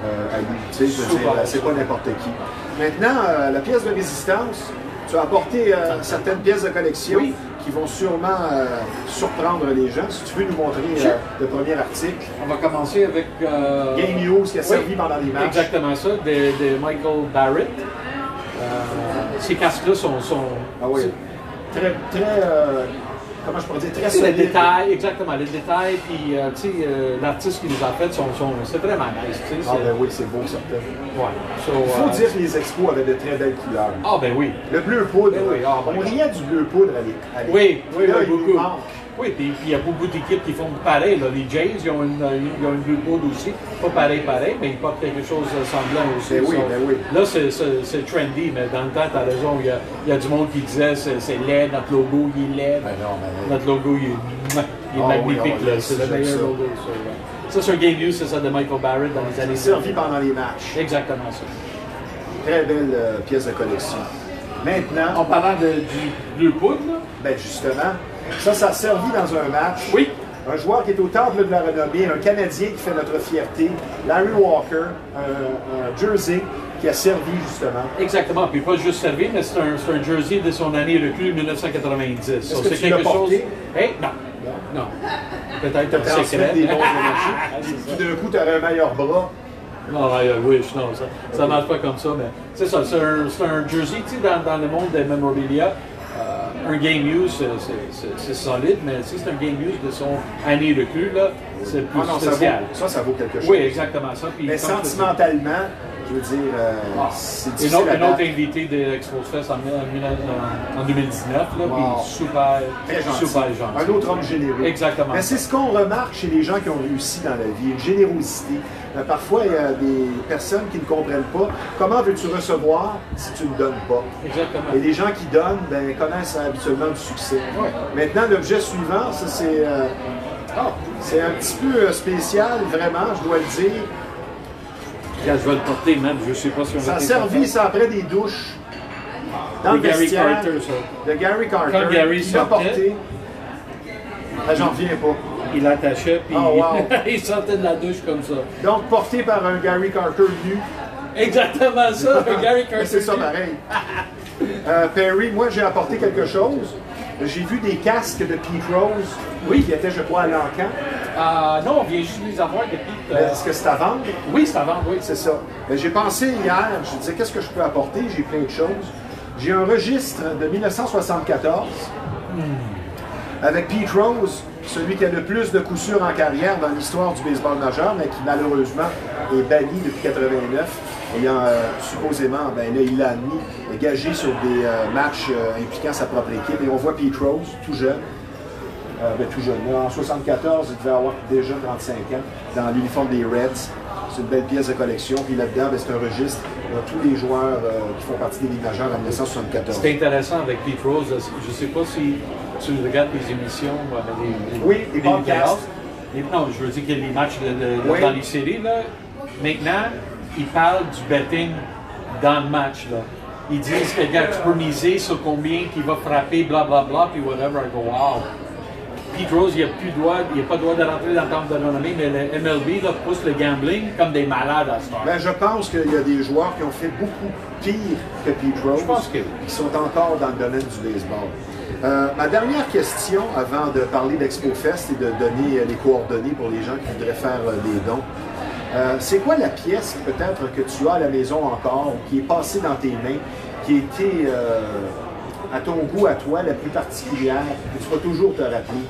à lui, tu sais, je veux dire, c'est pas n'importe qui. Maintenant, la pièce de résistance, tu as apporté certaines pièces de collection qui vont sûrement surprendre les gens. Si tu veux nous montrer le premier article. On va commencer avec Game News qui a servi pendant les matchs. Exactement ça, de Michael Barrett. Ces casques-là sont ah oui. Très comment je pourrais dire, très solides. Les détails, exactement, les détails, puis l'artiste qui les a fait, c'est vraiment nice. Ah ben oui, c'est beau, certain. Ouais. Il faut dire que les expos avaient de très belles couleurs. Ah ben oui. Le bleu poudre, on riait du bleu poudre à l'époque. Oui, beaucoup. Oui, puis il y a beaucoup d'équipes qui font pareil. Là. Les Jays, ils ont une blue poudre aussi. Pas pareil, mais ils portent quelque chose de semblant aussi. Ben oui. Là, c'est trendy, mais dans le temps, tu as raison, il y a du monde qui disait c'est laid, notre logo, il est laid. Ben non, notre logo, il est magnifique. C'est le meilleur logo. Ça, c'est un Game News, c'est ça, de Michael Barrett dans les années. Servi pendant les matchs. Exactement ça. Très belle pièce de collection. Maintenant. En parlant du bleu poudre, là. Ben justement. Ça a servi dans un match. Oui. Un joueur qui est au temple de la renommée, un Canadien qui fait notre fierté, Larry Walker, un jersey qui a servi justement. Exactement. Puis pas juste servi, mais c'est un jersey de son année recrue 1990. Est-ce que tu l'as porté? Non. Peut-être un secret. Des bons énergies. Tout d'un coup, tu aurais un meilleur bras. Non, ça ne marche pas comme ça, mais c'est ça. C'est un jersey, tu sais, dans le monde des memorabilia. Un Game News, c'est solide, mais si c'est un Game News de son année recrue, là, c'est plus spécial. Ça vaut quelque chose. Oui, exactement ça. Puis, mais sentimentalement, je veux dire, c'est difficile un autre invité de l'Expo-Fest en 2019, là, puis super gentil. Un autre homme généreux. Exactement. Mais c'est ce qu'on remarque chez les gens qui ont réussi dans la vie, une générosité. Parfois, il y a des personnes qui ne comprennent pas comment veux-tu recevoir si tu ne donnes pas. Exactement. Et les gens qui donnent connaissent habituellement du succès. Ouais. Maintenant, l'objet suivant, ça c'est un petit peu spécial, vraiment, je dois le dire. Là, je vais le porter même, je ne sais pas si on va. Ça a servi, ça, après des douches. Dans le vestiaire. Gary Carter, ça. De Gary Carter. Quand Gary il l'a porté. J'en reviens pas. Il l'attachait, puis wow. il sortait de la douche comme ça. Donc, porté par un Gary Carter nu. Exactement ça, un Gary Carter c'est ça, pareil. Perry, moi, j'ai apporté quelque chose. J'ai vu des casques de Pete Rose, qui étaient, je crois, à l'encan. Non, on vient juste les avoir depuis. Est-ce que c'est à vendre? Oui, c'est à vendre, oui. C'est ça. J'ai pensé hier, je disais, qu'est-ce que je peux apporter? J'ai plein de choses. J'ai un registre de 1974 avec Pete Rose, celui qui a le plus de coups sûrs en carrière dans l'histoire du baseball majeur, mais qui malheureusement est banni depuis 89, ayant supposément, là, il l'a admis, gagé sur des matchs impliquant sa propre équipe. Et on voit Pete Rose, tout jeune. Tout jeune. Là, en 74, il devait avoir déjà 35 ans, dans l'uniforme des Reds. C'est une belle pièce de collection. Puis là-dedans, c'est un registre tous les joueurs qui font partie des Ligues majeures en 1974. C'est intéressant avec Pete Rose. Je ne sais pas si tu regardes les émissions, les podcasts. Non, je veux dire qu'il y a les matchs dans les séries. Là. Maintenant, ils parlent du betting dans le match. Là. Ils disent que gars, tu peux miser sur combien qu'il va frapper, blablabla, puis whatever. I go, wow. Pete Rose, il n'a pas le droit de rentrer dans le temple de renommée, mais le MLB là, pousse le gambling comme des malades à ce temps. Ben, je pense qu'il y a des joueurs qui ont fait beaucoup pire que Pete Rose, je pense que oui. Qui sont encore dans le domaine du baseball. Ma dernière question, avant de parler d'ExpoFest et de donner les coordonnées pour les gens qui voudraient faire des dons, c'est quoi la pièce peut-être que tu as à la maison encore, qui est passée dans tes mains, qui a été à ton goût, à toi, la plus particulière, que tu vas toujours te rappeler?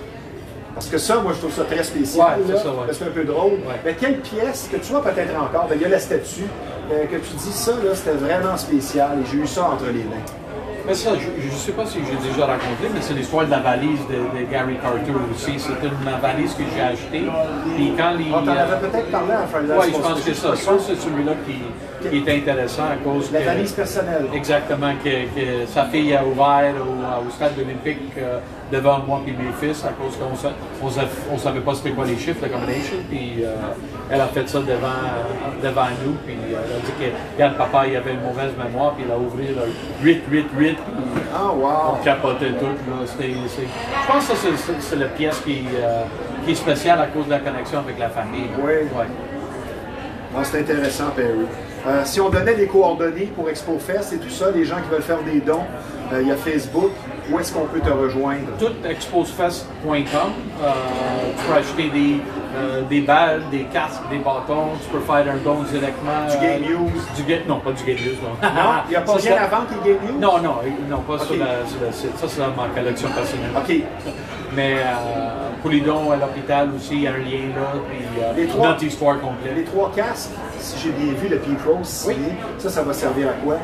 Parce que ça, moi, je trouve ça très spécial. Ouais, c'est un peu drôle. Ouais. Mais quelle pièce que tu vois peut-être encore, il y a la statue, que tu dis ça, là, c'était vraiment spécial et j'ai eu ça entre les mains. Mais ça, je ne sais pas si j'ai déjà raconté, mais c'est l'histoire de la valise de Gary Carter aussi. C'était une valise que j'ai achetée. Puis quand les... On t'en avait peut-être parlé à Friday. Oui, je pense que ça. Ça, c'est celui-là qui est intéressant à cause la valise personnelle. Exactement, que sa fille a ouvert au stade olympique devant moi et mes fils à cause qu'on ne savait pas c'était quoi les chiffres, la combination. Puis elle a fait ça devant nous. Puis elle a dit que, regarde, papa, il avait une mauvaise mémoire, puis il a ouvert 8. On capotait tout. Je pense que c'est la pièce qui est spéciale à cause de la connexion avec la famille. Oui. Ouais. Ah, c'est intéressant, Perry. Si on donnait des coordonnées pour ExpoFest et tout ça, les gens qui veulent faire des dons, il y a Facebook. Où est-ce qu'on peut te rejoindre? Tout exposfest.com. Tu peux acheter des balles, des casques, des bâtons. Tu peux faire un don directement. Du Game News? Non, pas du Game News, non. Non? Il n'y a pas rien à vendre qui est Game News? Non, pas sur le site. Ça, c'est dans ma collection personnelle. OK. Mais pour les dons à l'hôpital aussi, il y a un lien là. Puis notre histoire complète. Les 3 casques, si j'ai bien vu le Pete Rose, ça va servir à quoi?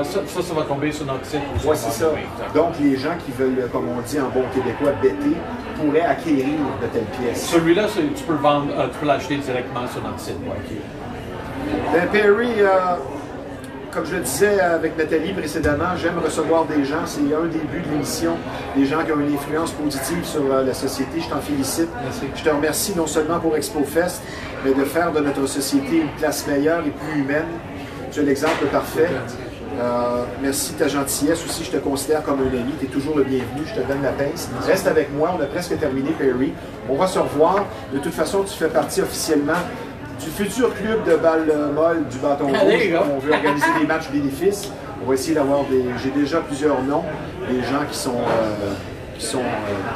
Ça va tomber sur notre site. Oui, c'est ça. Donc, les gens qui veulent, comme on dit en bon québécois, bêter, pourraient acquérir de telles pièces. Celui-là, tu peux l'acheter directement sur notre site. Ben, Perry, comme je le disais avec Nathalie précédemment, j'aime recevoir des gens. C'est un des buts de l'émission. Des gens qui ont une influence positive sur la société. Je t'en félicite. Merci. Je te remercie non seulement pour ExpoFest, mais de faire de notre société une place meilleure et plus humaine. Tu es l'exemple parfait. Merci de ta gentillesse aussi. Je te considère comme un ami. Tu es toujours le bienvenu. Je te donne la pince. Reste avec moi. On a presque terminé, Perry. On va se revoir. De toute façon, tu fais partie officiellement du futur club de balle molle du bâton rouge. On veut organiser des matchs bénéfices. On va essayer d'avoir j'ai déjà plusieurs noms, des gens qui sont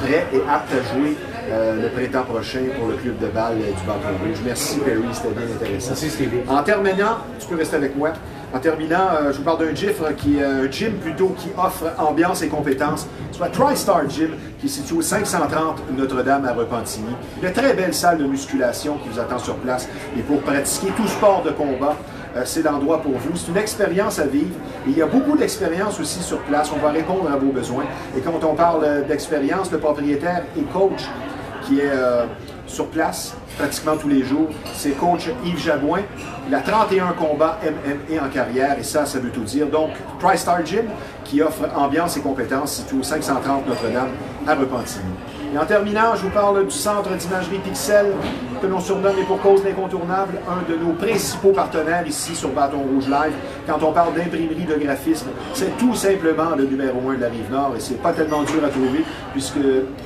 prêts et aptes à jouer le printemps prochain pour le club de balle du bâton rouge. Merci Perry, c'était bien intéressant. Merci Stevie. En terminant, tu peux rester avec moi. En terminant, je vous parle d'un gym qui est un gym plutôt qui offre ambiance et compétences. Soit TriStar Gym, qui est situé au 530 Notre-Dame à Repentigny. Une très belle salle de musculation qui vous attend sur place. Et pour pratiquer tout sport de combat, c'est l'endroit pour vous. C'est une expérience à vivre. Et il y a beaucoup d'expérience aussi sur place. On va répondre à vos besoins. Et quand on parle d'expérience, le propriétaire et coach qui est sur place pratiquement tous les jours, c'est coach Yves Jabouin. Il a 31 combats MMA en carrière et ça veut tout dire. Donc, TriStar Gym qui offre ambiance et compétences situé au 530 Notre-Dame à Repentigny. Et en terminant, je vous parle du centre d'imagerie Pixel que l'on surnomme et pour cause l'incontournable, un de nos principaux partenaires ici sur Bâton Rouge Live. Quand on parle d'imprimerie de graphisme, c'est tout simplement le numéro 1 de la Rive-Nord et c'est pas tellement dur à trouver puisque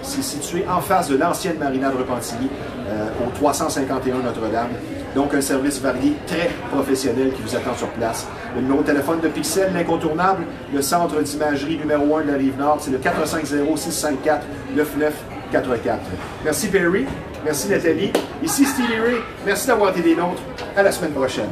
c'est situé en face de l'ancienne marina de Repentigny au 351 Notre-Dame. Donc un service varié, très professionnel qui vous attend sur place. Le numéro de téléphone de Pixel, l'incontournable, le centre d'imagerie numéro 1 de la Rive-Nord, c'est le 450-654-9944. Merci Perry, merci Nathalie. Ici Stevie Ray, merci d'avoir été des nôtres. À la semaine prochaine.